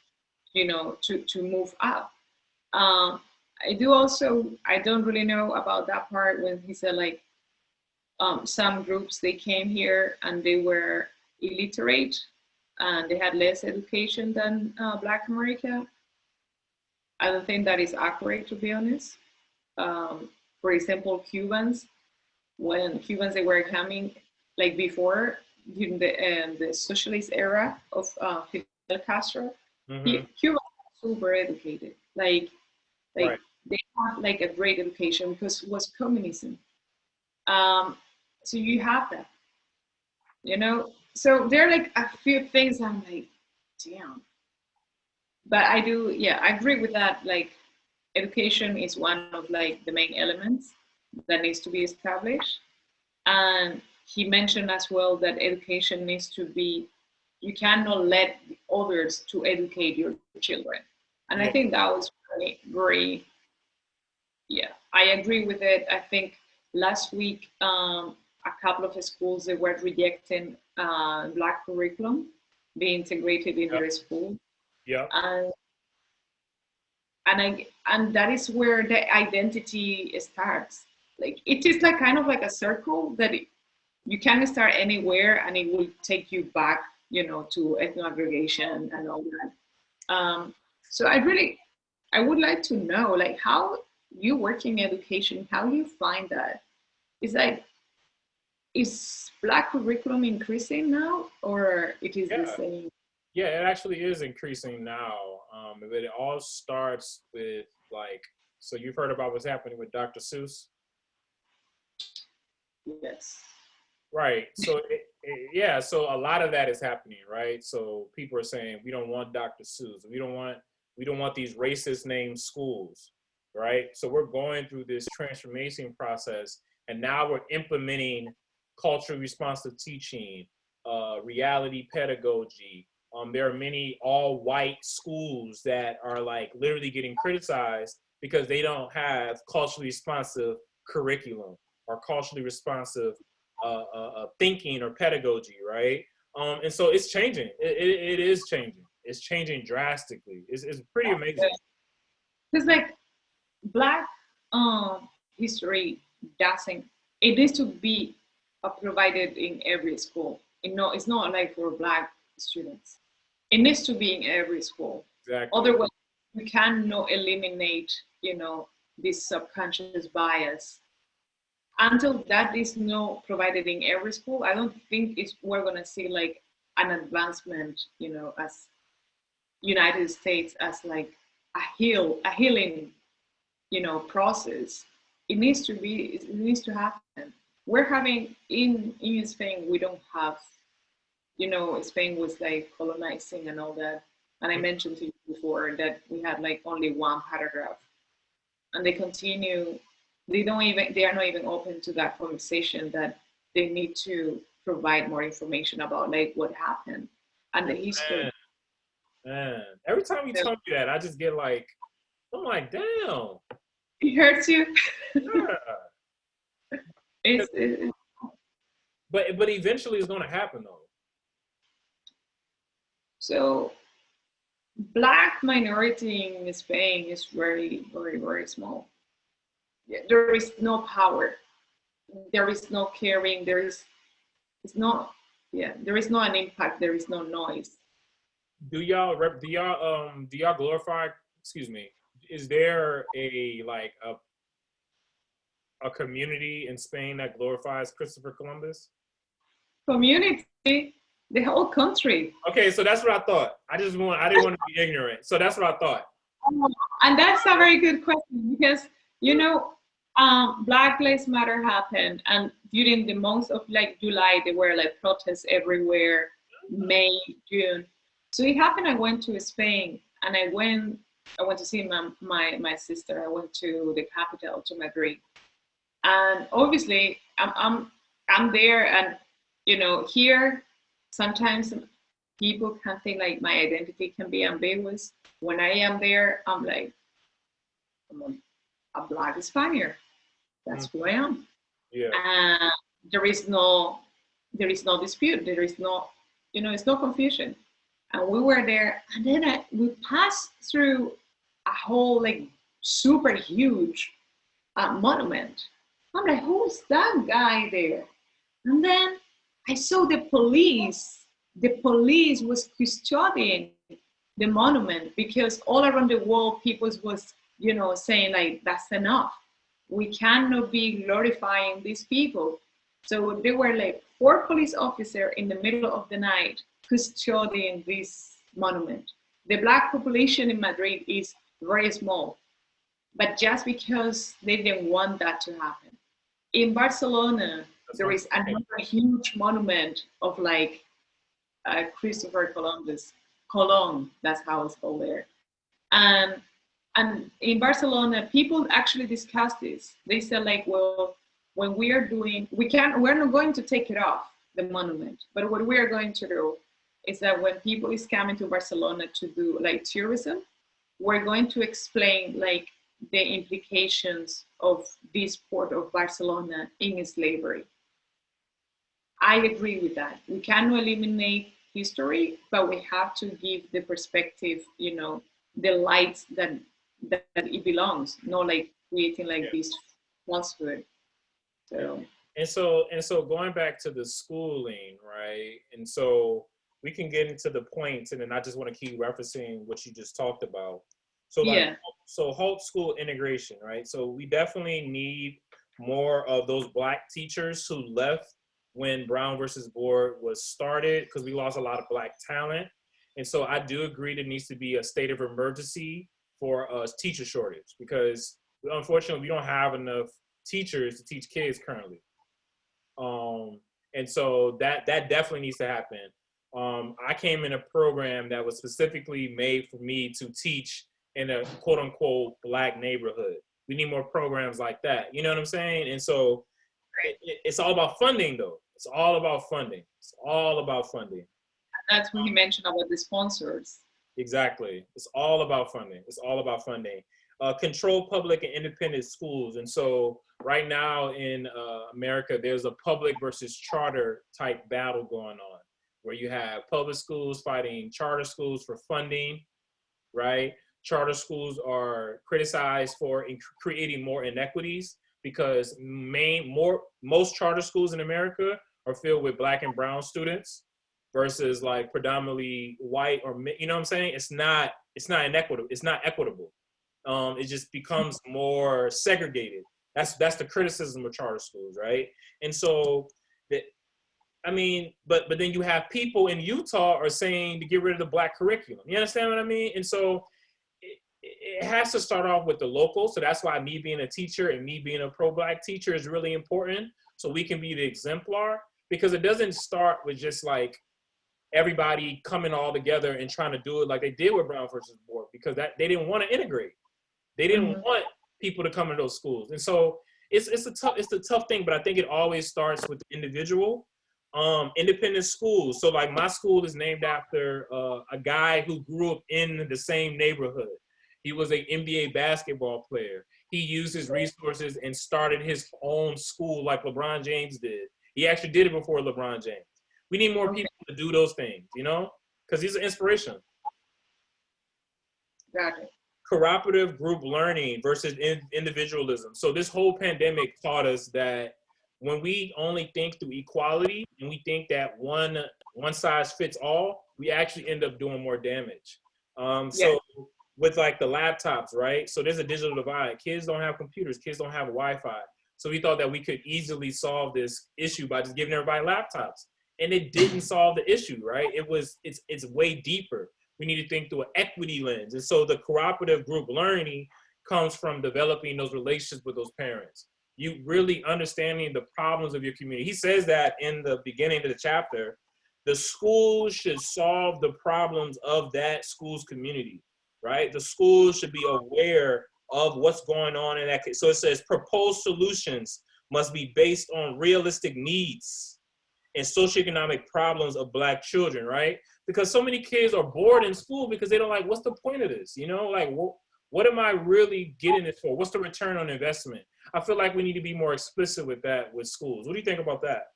you know, to move up. I do also, I don't really know about that part when he said like some groups, they came here and they were illiterate and they had less education than Black America. I don't think that is accurate, to be honest. For example, Cubans, when Cubans, they were coming like before, during the socialist era of Fidel Castro, Cubans were super educated. Like right. They had like a great education because it was communism. So you have that, you know? So there are like a few things I'm like, damn. But I do, yeah, I agree with that. Like education is one of like the main elements that needs to be established. And he mentioned as well that education needs to be, you cannot let others to educate your children. And I think that was very, very, yeah, I agree with it. I think last week, a couple of schools, they were rejecting Black curriculum being integrated in their school. Yeah. And that is where the identity starts. Like it is like kind of like a circle that you can start anywhere and it will take you back, you know, to ethno-aggregation and all that. So I would like to know, like, how you work in education, how you find that? Is like, is Black curriculum increasing now, or it is the same? Yeah, it actually is increasing now. But it all starts with like, so you've heard about what's happening with Dr. Seuss? Yes. Right. So yeah, so a lot of that is happening, right? So people are saying we don't want Dr. Seuss. We don't want these racist named schools, right? So we're going through this transformation process, and now we're implementing culturally responsive teaching, reality pedagogy. There are many all-white schools that are like literally getting criticized because they don't have culturally responsive curriculum or culturally responsive thinking or pedagogy, right? And so it's changing. It is changing. It's changing drastically. It's pretty amazing. Because like Black history doesn't, it needs to be provided in every school. It's not like for Black students. It needs to be in every school. Exactly. Otherwise, we cannot eliminate, you know, this subconscious bias. Until that is not provided in every school, I don't think we're gonna see like an advancement, you know, as United States as like a healing, you know, process. It needs to happen. We're having in Spain, we don't have you know, Spain was like colonizing and all that. And I mentioned to you before that we had like only one paragraph, and they continue. They are not even open to that conversation that they need to provide more information about like what happened and the history. Man, every time you So tell me that, I just get like, I'm like, damn. it hurts you. Yeah. It's But eventually it's gonna happen though. so black minority in Spain is very, very, very small. Yeah, there is no power. There is no caring. There is it's not. Yeah, there is no an impact. There is no noise. Do y'all glorify, excuse me, is there a community in Spain that glorifies Christopher Columbus? Community, the whole country. Okay, so that's what I thought. I didn't want to be ignorant. So that's what I thought. And that's a very good question because, you know, Black Lives Matter happened, and during the month of like July, there were like protests everywhere, May, June. So it happened. I went to Spain, and I went to see my sister. I went to the capital, to Madrid, and obviously I'm there, and you know, here sometimes people can think like my identity can be ambiguous. When I am there, I'm like, I'm a Black Spaniard. That's who I am. Yeah. And there is no dispute. There is no, you know, it's no confusion. And we were there, and then we passed through a whole like super huge monument. I'm like, who is that guy there? And then I saw the police. The police was custodying the monument because all around the world, people was, you know, saying like, that's enough. We cannot be glorifying these people. So there were like 4 police officers in the middle of the night custodying this monument. The Black population in Madrid is very small, but just because they didn't want that to happen. In Barcelona, there is another huge monument of like Christopher Columbus, Colón, that's how it's called there. And in Barcelona, people actually discuss this. They said like, well, when we are doing, we're not going to take it off the monument, but what we are going to do is that when people is coming to Barcelona to do like tourism, we're going to explain like the implications of this port of Barcelona in slavery. I agree with that. We cannot eliminate history, but we have to give the perspective, you know, the light that it belongs, not like creating like this falsehood. So And so going back to the schooling, right? And so we can get into the points, and then I just want to keep referencing what you just talked about. So like, so Holt School integration, right? So we definitely need more of those Black teachers who left when Brown versus Board was started, because we lost a lot of Black talent. And so I do agree there needs to be a state of emergency for a teacher shortage, because unfortunately we don't have enough teachers to teach kids currently. And so that definitely needs to happen. I came in a program that was specifically made for me to teach in a quote unquote Black neighborhood. We need more programs like that. You know what I'm saying? And so it's all about funding though. It's all about funding. It's all about funding. that's when you mentioned about the sponsors. Exactly. It's all about funding. It's all about funding. Control public and independent schools. And so right now in America, there's a public versus charter type battle going on, where you have public schools fighting charter schools for funding, right? Charter schools are criticized for creating more inequities because most charter schools in America are filled with Black and brown students versus like predominantly white, or you know what I'm saying? It's not inequitable. It's not equitable. It just becomes more segregated. That's the criticism of charter schools, right? And so I mean, but then you have people in Utah are saying to get rid of the Black curriculum. You understand what I mean? And so it has to start off with the local. So that's why me being a teacher and me being a pro-Black teacher is really important. So we can be the exemplar, because it doesn't start with just like everybody coming all together and trying to do it like they did with Brown versus Board, because that they didn't want to integrate. They didn't want people to come to those schools. And so it's a tough thing, but I think it always starts with the individual. Independent schools. So like my school is named after a guy who grew up in the same neighborhood. He was an NBA basketball player. He used his resources and started his own school like LeBron James did. He actually did it before LeBron James. We need more people to do those things, you know, because he's an inspiration. Got it. Cooperative group learning versus individualism. So this whole pandemic taught us that when we only think through equality and we think that one size fits all, we actually end up doing more damage. So with like the laptops, right? So there's a digital divide. Kids don't have computers. Kids don't have Wi-Fi. So we thought that we could easily solve this issue by just giving everybody laptops. And it didn't solve the issue, right? It's way deeper. We need to think through an equity lens. And so the cooperative group learning comes from developing those relationships with those parents. You really understanding the problems of your community. He says that in the beginning of the chapter, the school should solve the problems of that school's community, right? The school should be aware of what's going on in that case. So it says proposed solutions must be based on realistic needs and socioeconomic problems of Black children, right? Because so many kids are bored in school because they don't like, what's the point of this? You know, like, what am I really getting this for? What's the return on investment? I feel like we need to be more explicit with that with schools. What do you think about that?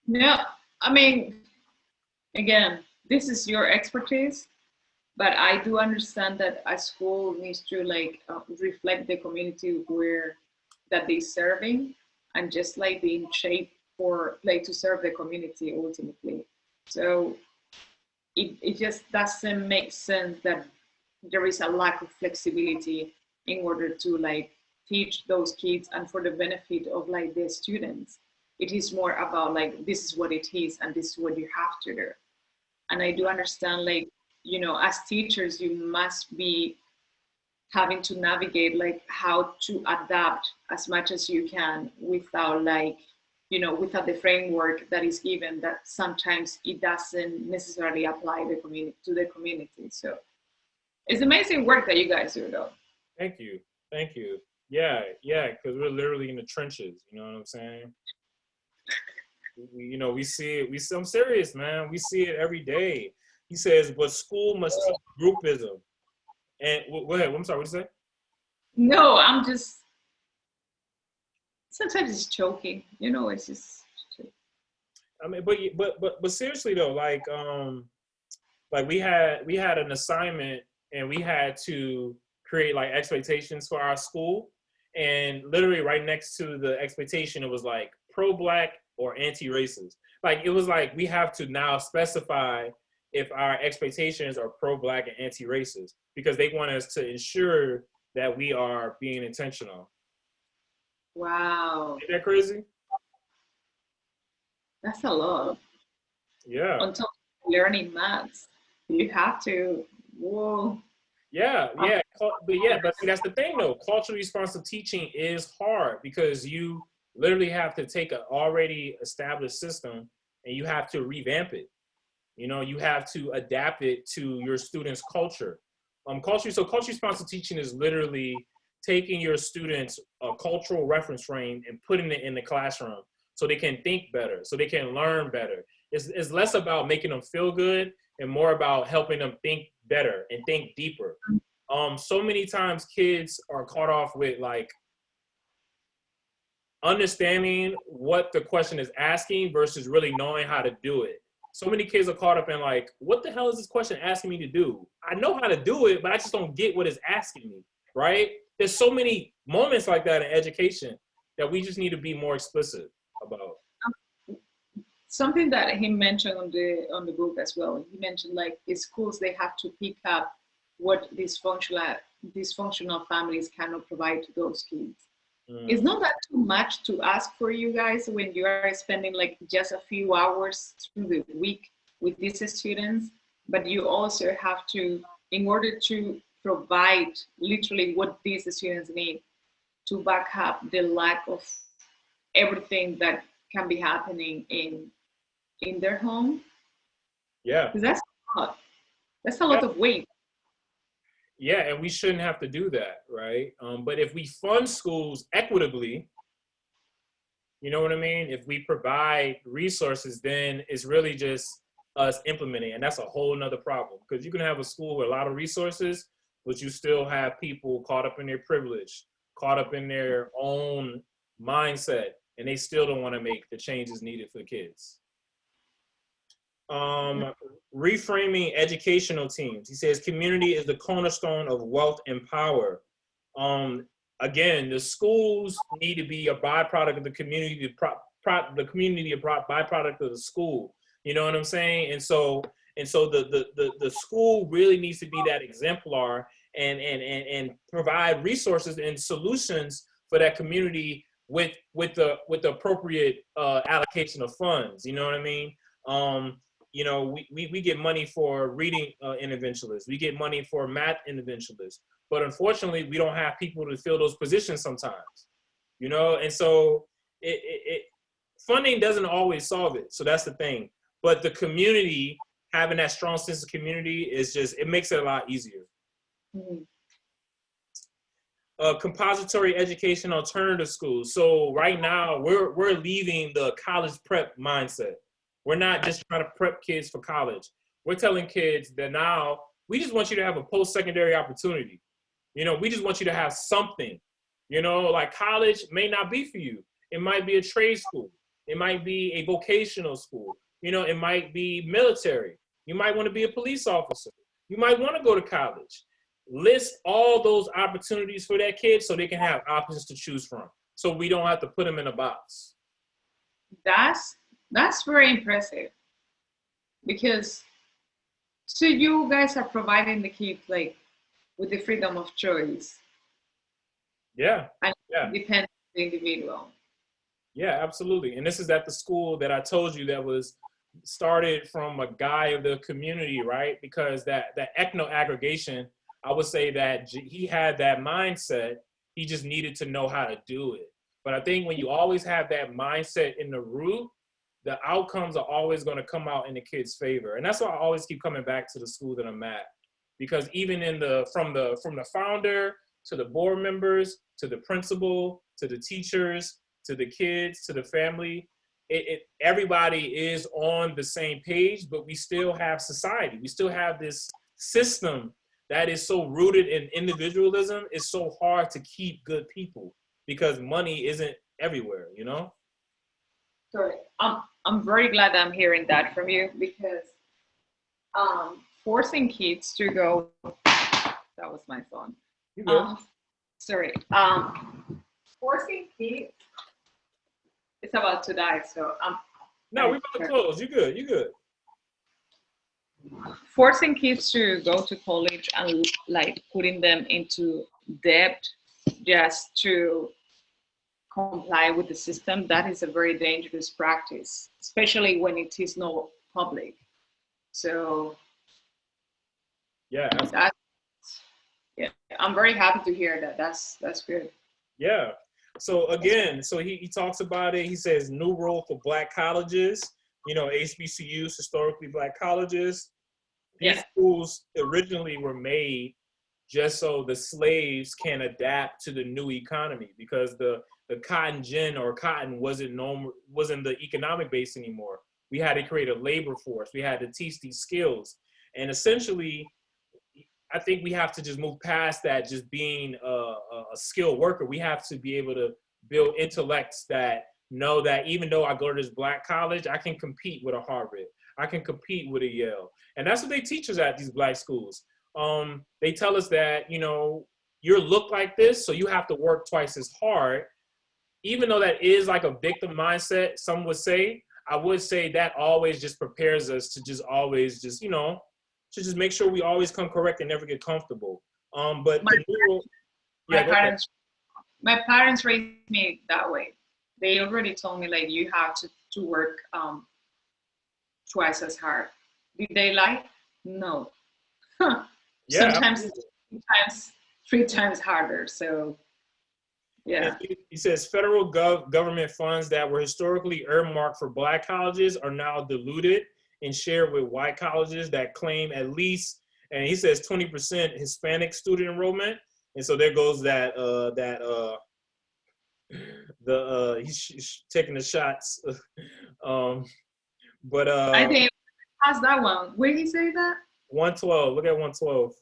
Yeah, I mean, again, this is your expertise, but I do understand that a school needs to like reflect the community that they're serving, and just like being shaped for like to serve the community ultimately. So it just doesn't make sense that there is a lack of flexibility in order to like teach those kids and for the benefit of like the students. It is more about like, this is what it is and this is what you have to do. And I do understand, like, you know, as teachers, you must be having to navigate like how to adapt as much as you can without like, you know, without the framework that is given, that sometimes it doesn't necessarily apply the community to the community. So it's amazing work that you guys do though. Thank you. Thank you. Yeah, because we're literally in the trenches, you know what I'm saying? You know, we see it, I'm serious, man. We see it every day. He says, but school must teach groupism. And go ahead, I'm sorry, what did you say? No, I'm just, sometimes it's choking, you know, it's just. I mean, but seriously though, like we had an assignment and we had to create like expectations for our school, and literally right next to the expectation, it was like pro-Black or anti-racist. Like it was like we have to now specify if our expectations are pro-Black and anti-racist, because they want us to ensure that we are being intentional. Wow. Isn't that crazy? That's a lot. Yeah. On top of learning maths, you have to, whoa. Yeah. But see, that's the thing though. Culturally responsive teaching is hard because you literally have to take an already established system and you have to revamp it. You know, you have to adapt it to your students' culture. Culturally responsive teaching is literally taking your students' cultural reference frame and putting it in the classroom so they can think better, so they can learn better. It's less about making them feel good and more about helping them think better and think deeper. So many times kids are caught off with like understanding what the question is asking versus really knowing how to do it. So many kids are caught up in like, what the hell is this question asking me to do? I know how to do it, but I just don't get what it's asking me, right? There's so many moments like that in education that we just need to be more explicit about. Something that he mentioned on the book as well. He mentioned like in schools they have to pick up what dysfunctional families cannot provide to those kids. It's not that too much to ask for you guys when you are spending like just a few hours through the week with these students, but you also have to, in order to provide literally what these students need to back up the lack of everything that can be happening in in their home. Yeah. Because that's a lot. That's a Yeah. lot of weight. Yeah, and we shouldn't have to do that, right? But if we fund schools equitably, you know what I mean? If we provide resources, then it's really just us implementing, and that's a whole nother problem, because you can have a school with a lot of resources, but you still have people caught up in their privilege, caught up in their own mindset, and they still don't want to make the changes needed for the kids. Reframing educational teams. He says community is the cornerstone of wealth and power. Again, the schools need to be a byproduct of the community, the community a byproduct of the school. You know what I'm saying? And so the school really needs to be that exemplar and provide resources and solutions for that community with the appropriate allocation of funds. You know what I mean? You know, we get money for reading interventionists. We get money for math interventionists. But unfortunately, we don't have people to fill those positions sometimes, you know? And so funding doesn't always solve it. So that's the thing. But the community, having that strong sense of community is just, it makes it a lot easier. Mm-hmm. Compository education alternative schools. So right now, we're leaving the college prep mindset. We're not just trying to prep kids for college. We're telling kids that now we just want you to have a post-secondary opportunity. You know, we just want you to have something. You know, like college may not be for you. It might be a trade school. It might be a vocational school. You know, it might be military. You might want to be a police officer. You might want to go to college. List all those opportunities for that kid so they can have options to choose from. So we don't have to put them in a box. That's very impressive, because so you guys are providing the kids like with the freedom of choice. Yeah. And yeah. It depends on the individual. Yeah, absolutely. And this is at the school that I told you that was started from a guy of the community, right? Because that ethno aggregation, I would say that he had that mindset. He just needed to know how to do it. But I think when you always have that mindset in the root, the outcomes are always going to come out in the kids' favor. And that's why I always keep coming back to the school that I'm at. Because even from the founder to the board members, to the principal, to the teachers, to the kids, to the family, everybody is on the same page, but we still have society. We still have this system that is so rooted in individualism. It's so hard to keep good people because money isn't everywhere, you know? Sorry, I'm very glad I'm hearing that from you, because forcing kids to go, that was my phone. You good. Sorry, forcing kids, it's about to die, so no, we're about to close. You good, you good. Forcing kids to go to college and like putting them into debt just to comply with the system, that is a very dangerous practice, especially when it is not public. So yeah, I'm very happy to hear that. That's good. Yeah. So again, so he talks about it. He says new role for Black colleges, you know, HBCUs, historically Black colleges. These schools originally were made just so the slaves can adapt to the new economy, because the cotton gin or cotton wasn't the economic base anymore. We had to create a labor force. We had to teach these skills. And essentially, I think we have to just move past that just being a skilled worker. We have to be able to build intellects that know that even though I go to this Black college, I can compete with a Harvard. I can compete with a Yale. And that's what they teach us at these Black schools. They tell us that, you know, you look like this, so you have to work twice as hard. Even though that is like a victim mindset, some would say, I would say that always just prepares us to just always just, you know, to just make sure we always come correct and never get comfortable. But my parents raised me that way. They already told me like you have to work twice as hard. Did they lie? No. Sometimes 3 times harder. So Yeah. He says federal government funds that were historically earmarked for Black colleges are now diluted and shared with white colleges that claim at least, and he says 20% Hispanic student enrollment. And so there goes he's taking the shots. But I think how's that one? Where did he say that? 112. Look at 112.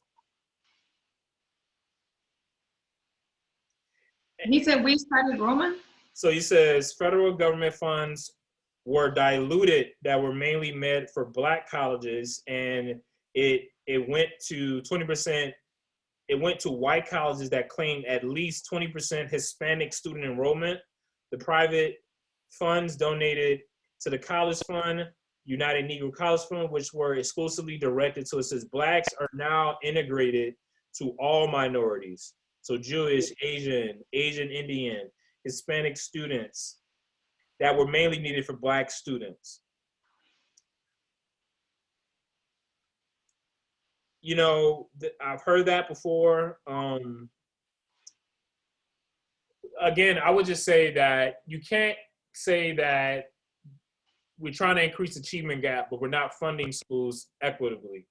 He said we started Roman. So he says federal government funds were diluted that were mainly meant for Black colleges, and it went to 20%. It went to white colleges that claimed at least 20% Hispanic student enrollment. The private funds donated to the College Fund, United Negro College Fund, which were exclusively directed to, it says, Blacks are now integrated to all minorities. So Jewish, Asian Indian, Hispanic students that were mainly needed for Black students. You know, I've heard that before. Again, I would just say that you can't say that we're trying to increase the achievement gap, but we're not funding schools equitably.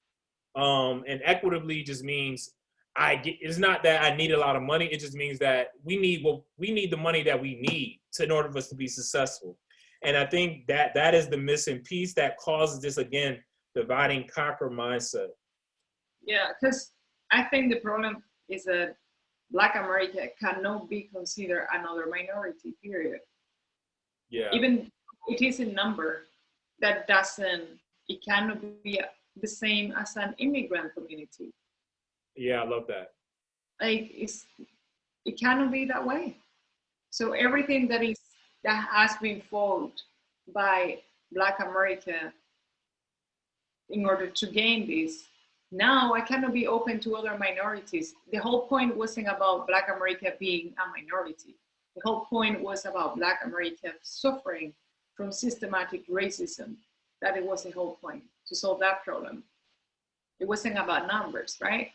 And equitably just means it's not that I need a lot of money. It just means that we need the money that we need in order for us to be successful. And I think that is the missing piece that causes this, again, divide and conquer mindset. Yeah, because I think the problem is that Black America cannot be considered another minority, period. Yeah. Even it is a number that it cannot be the same as an immigrant community. Yeah, I love that. Like it cannot be that way. So everything that has been fought by Black America in order to gain this, now I cannot be open to other minorities. The whole point wasn't about Black America being a minority. The whole point was about Black America suffering from systematic racism. That it was the whole point, to solve that problem. It wasn't about numbers, right?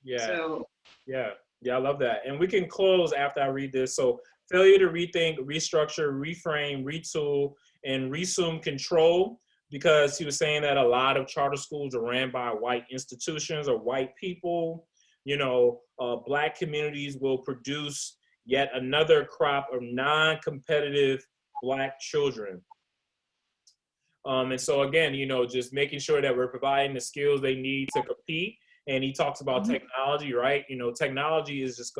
Yeah. So, yeah, I love that. And we can close after I read this. So failure to rethink, restructure, reframe, retool, and resume control, because he was saying that a lot of charter schools are ran by white institutions or white people. You know, Black communities will produce yet another crop of non-competitive Black children. And so again, you know, just making sure that we're providing the skills they need to compete. And he talks about technology, right? You know, technology is just,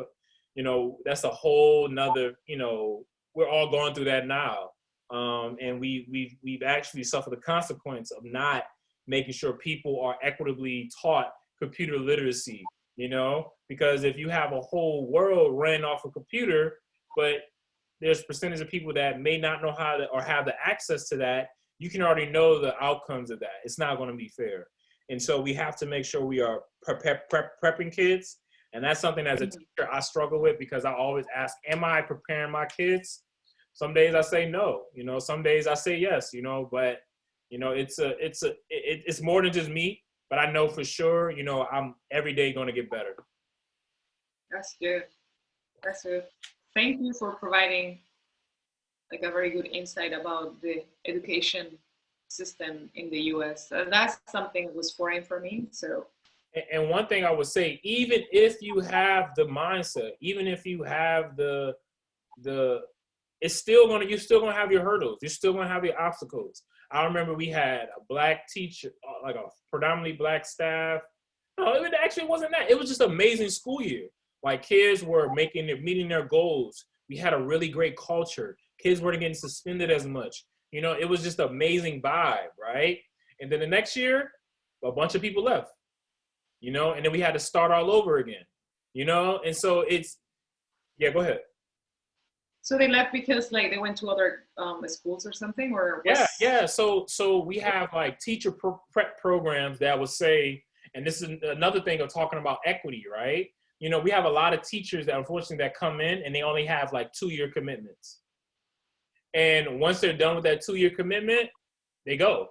you know, that's a whole nother, you know, we're all going through that now. And we've actually suffered the consequence of not making sure people are equitably taught computer literacy, you know, because if you have a whole world ran off a computer, but there's a percentage of people that may not know how to, or have the access to that, you can already know the outcomes of that. It's not going to be fair. And so we have to make sure we are prepping kids. And that's something as a teacher I struggle with, because I always ask, am I preparing my kids? Some days I say no, you know, some days I say yes, you know, but, you know, it's more than just me, but I know for sure, you know, I'm every day going to get better. That's good. That's good. Thank you for providing like a very good insight about the education system in the US. That's something that was foreign for me. So, and one thing I would say, even if you have the mindset, even if you have you're still gonna have your hurdles. You're still gonna have your obstacles. I remember we had a Black teacher, like a predominantly Black staff. No, it actually wasn't that. It was just an amazing school year. Like kids were meeting their goals. We had a really great culture. Kids weren't getting suspended as much. You know, it was just an amazing vibe, right? And then the next year, a bunch of people left, you know, and then we had to start all over again, you know? And so yeah, go ahead. So they left because like they went to other schools or something, or yeah. So we have like teacher prep programs that will say, and this is another thing of talking about equity, right? You know, we have a lot of teachers that unfortunately that come in and they only have like 2-year commitments. And once they're done with that 2-year commitment, they go,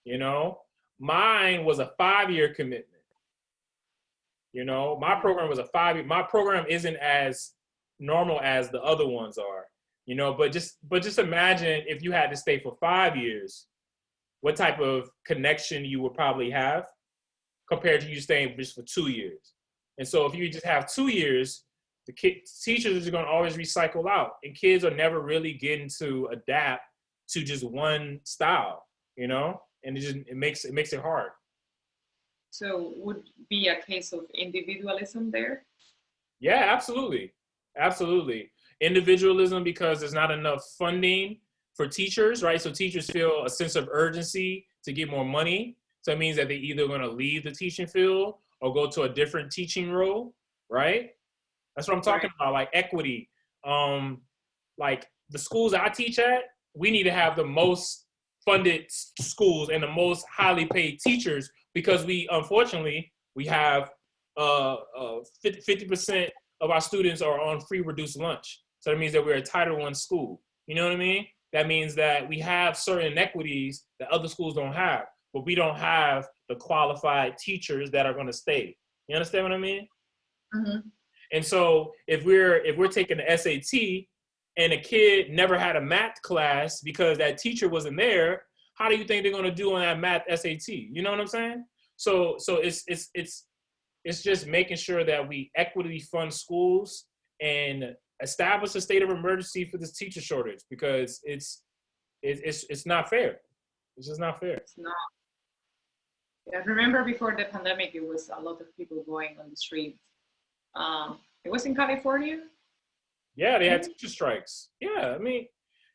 you know? Mine was a 5-year commitment. You know, my program was a 5-year. My program isn't as normal as the other ones are, you know. But just imagine if you had to stay for 5 years, what type of connection you would probably have compared to you staying just for 2 years. And so if you just have 2 years, teachers are going to always recycle out, and kids are never really getting to adapt to just one style, you know, and it makes it hard. So would be a case of individualism there? Yeah, absolutely. Absolutely. Individualism, because there's not enough funding for teachers, right? So teachers feel a sense of urgency to get more money. So it means that they're either going to leave the teaching field or go to a different teaching role, right? That's what I'm talking about, like equity. Like the schools I teach at, we need to have the most funded schools and the most highly paid teachers, because we, unfortunately, we have 50% of our students are on free reduced lunch. So that means that we're a Title I school. You know what I mean? That means that we have certain inequities that other schools don't have, but we don't have the qualified teachers that are going to stay. You understand what I mean? Mm-hmm. And so if we're taking the SAT and a kid never had a math class because that teacher wasn't there, how do you think they're going to do on that math SAT? You know what I'm saying? So it's just making sure that we equitably fund schools and establish a state of emergency for this teacher shortage, because it's not fair. It's just not fair. It's not. Yeah, I remember before the pandemic, it was a lot of people going on the streets. It was in California. Yeah, they had teacher strikes. Yeah, I mean,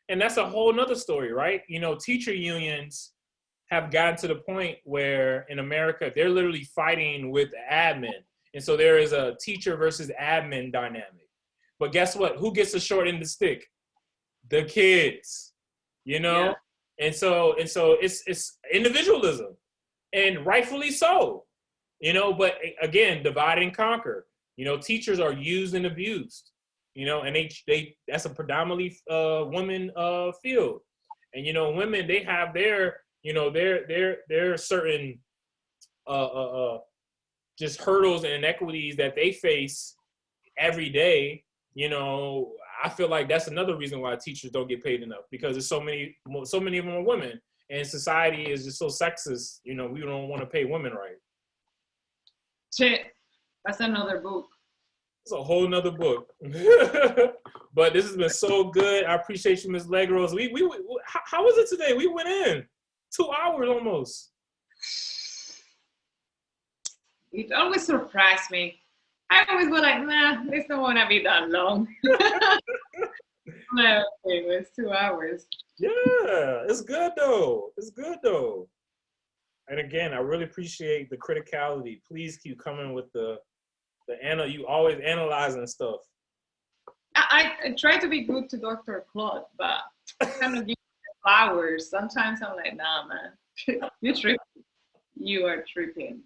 and that's a whole nother story, right? You know, teacher unions have gotten to the point where in America, they're literally fighting with admin. And so there is a teacher versus admin dynamic. But guess what? Who gets the short end of the stick? The kids, you know? Yeah. And so it's individualism, and rightfully so, you know, but again, divide and conquer. You know, teachers are used and abused, you know, and they that's a predominantly women field. And, you know, women, they have their, you know, their certain just hurdles and inequities that they face every day. You know, I feel like that's another reason why teachers don't get paid enough, because there's so many of them are women, and society is just so sexist. You know, we don't want to pay women right. Shit, that's another book. It's a whole nother book. But this has been so good. I appreciate you, Ms. Legros. How was it today? We went in 2 hours almost. It always surprised me. I always was like, nah, this don't want to be that long. No, it was 2 hours. Yeah, it's good though. It's good though. And again, I really appreciate the criticality. Please keep coming with the you always analyzing stuff. I try to be good to Dr. Claud, but I kind of give flowers. Sometimes I'm like, nah, man, you're tripping. You are tripping.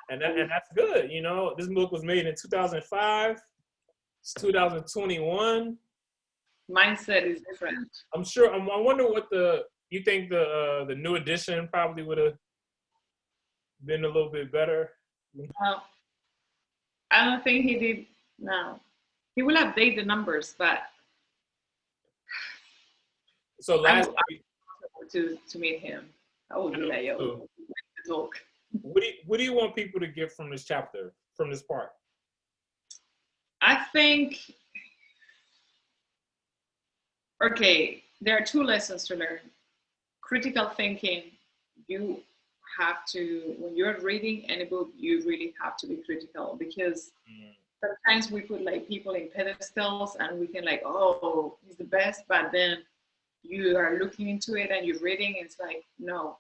And that's good. You know, this book was made in 2005. It's 2021. Mindset is different. I'm sure. I wonder what you think the new edition probably would have been a little bit better. I don't think he did. No, he will update the numbers, but so last week to meet him, I would be like, yo, talk. What do you want people to get from this chapter, from this part? I think, okay, there are 2 lessons to learn. Critical thinking, you have to, when you're reading any book, you really have to be critical, because sometimes we put like people in pedestals and we think like, oh, he's the best, but then you are looking into it and you're reading, it's like, no,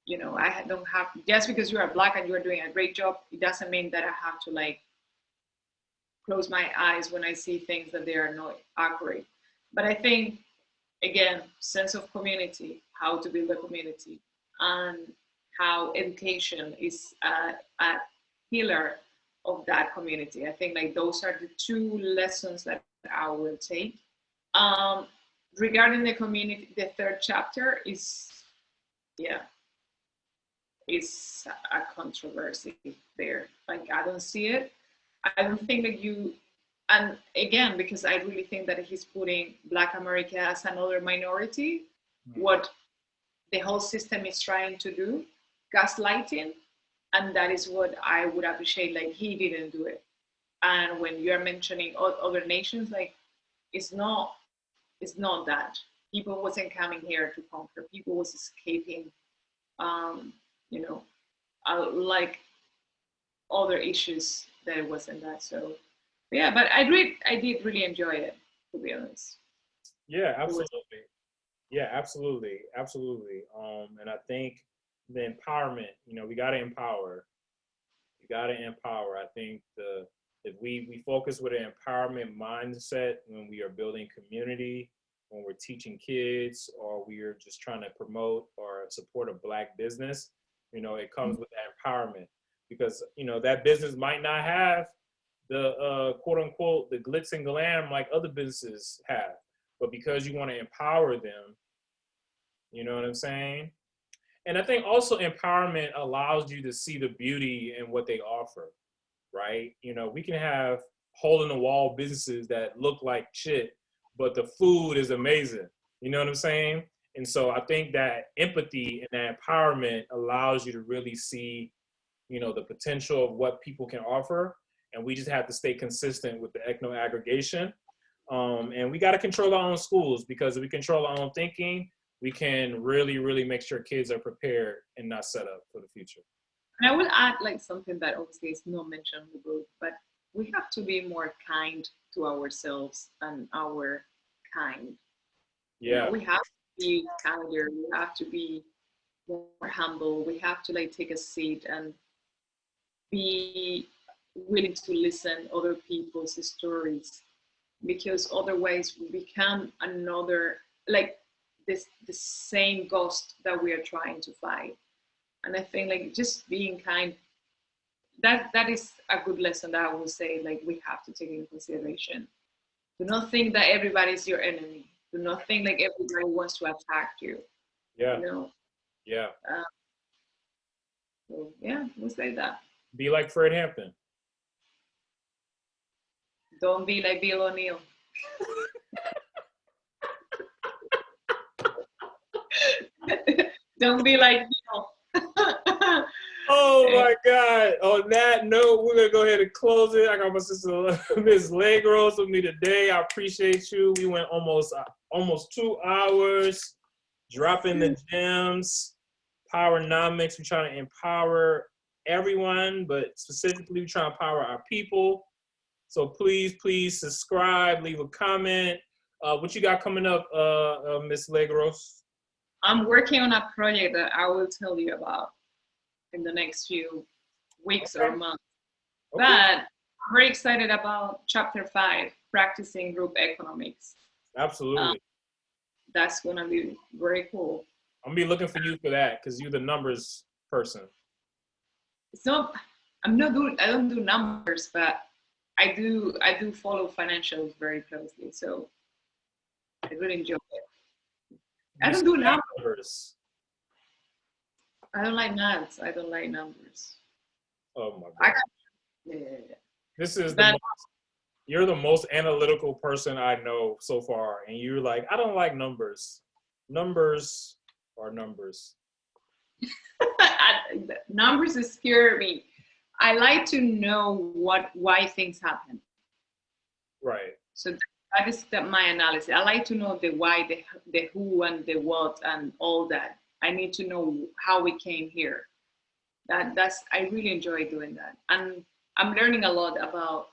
you know, I don't have, just because you are Black and you are doing a great job, it doesn't mean that I have to like close my eyes when I see things that they are not accurate. But I think, again, sense of community, how to build a community, and how education is a pillar of that community. I think like those are the 2 lessons that I will take. Regarding the community, the 3rd chapter is a controversy there. Like, I don't see it. I don't think that and again, because I really think that he's putting Black America as another minority, what the whole system is trying to do, gaslighting, and that is what I would appreciate. Like, he didn't do it. And when you're mentioning other nations, like, it's not that. People wasn't coming here to conquer. People was escaping, you know, like other issues that it wasn't that. So yeah, but I did really enjoy it, to be honest. Yeah, absolutely. Yeah, absolutely, absolutely. And I think the empowerment, we got to empower. You got to empower. I think if we focus with an empowerment mindset when we are building community, when we're teaching kids, or we are just trying to promote or support a Black business, it comes with that empowerment, because that business might not have the quote unquote the glitz and glam like other businesses have, but because you want to empower them, you know what I'm saying? And I think also empowerment allows you to see the beauty in what they offer, right? We can have hole in the wall businesses that look like shit, but the food is amazing. You know what I'm saying? And so I think that empathy and that empowerment allows you to really see, the potential of what people can offer. And we just have to stay consistent with the ethno aggregation. And we got to control our own schools, because if we control our own thinking, we can really, really make sure kids are prepared and not set up for the future. And I will add like something that obviously is not mentioned in the book, but we have to be more kind to ourselves and our kind. Yeah. We have to be kinder. We have to be more humble. We have to like take a seat and be willing to listen other people's stories, because otherwise we become another, like the same ghost that we are trying to fight. And I think like just being kind, that is a good lesson that I would say like we have to take into consideration. Do not think that everybody's your enemy. Do not think like everybody wants to attack you. Yeah. Yeah. So yeah, we'll say that. Be like Fred Hampton. Don't be like Bill O'Neill. Don't be like Bill. Oh my God. On that note, we're gonna go ahead and close it. I got my sister Ms. Legros with me today. I appreciate you. We went almost 2 hours dropping the gems. Powernomics. We're trying to empower everyone, but specifically we're trying to empower our people. So please subscribe, leave a comment. What you got coming up, Ms. Legros? I'm working on a project that I will tell you about in the next few weeks or months. Okay. But I'm very excited about chapter 5, practicing group economics. Absolutely. That's gonna be very cool. I'm gonna be looking for you for that, because you're the numbers person. So I don't do numbers, but I do follow financials very closely. So I really enjoy it. I don't do numbers. I don't like maths. I don't like numbers. Oh my God. Yeah. This is you're the most analytical person I know so far. And you're like, I don't like numbers. Numbers are numbers. Numbers scare me. I like to know why things happen. Right. So that is my analysis. I like to know the why, the who, and the what, and all that. I need to know how we came here. I really enjoy doing that, and I'm learning a lot about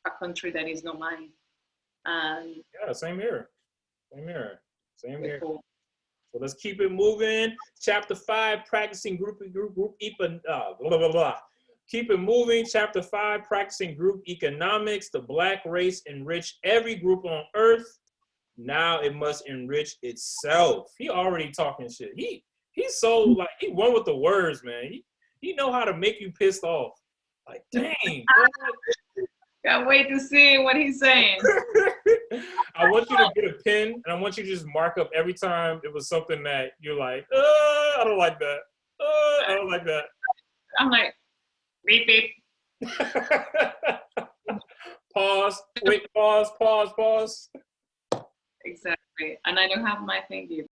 a country that is not mine. And yeah, same here. Cool. So let's keep it moving. Chapter 5, practicing group blah blah blah. Keep it moving. Chapter 5, practicing group economics. The Black race enriched every group on earth. Now it must enrich itself. He already talking shit. He's so like, he won with the words, man. He know how to make you pissed off. Like, dang. Can't wait to see what he's saying. I want you to get a pen, and I want you to just mark up every time it was something that you're like, I don't like that. I don't like that. I'm like, beep, beep. Pause. wait, pause. Exactly. And I don't have my thing either.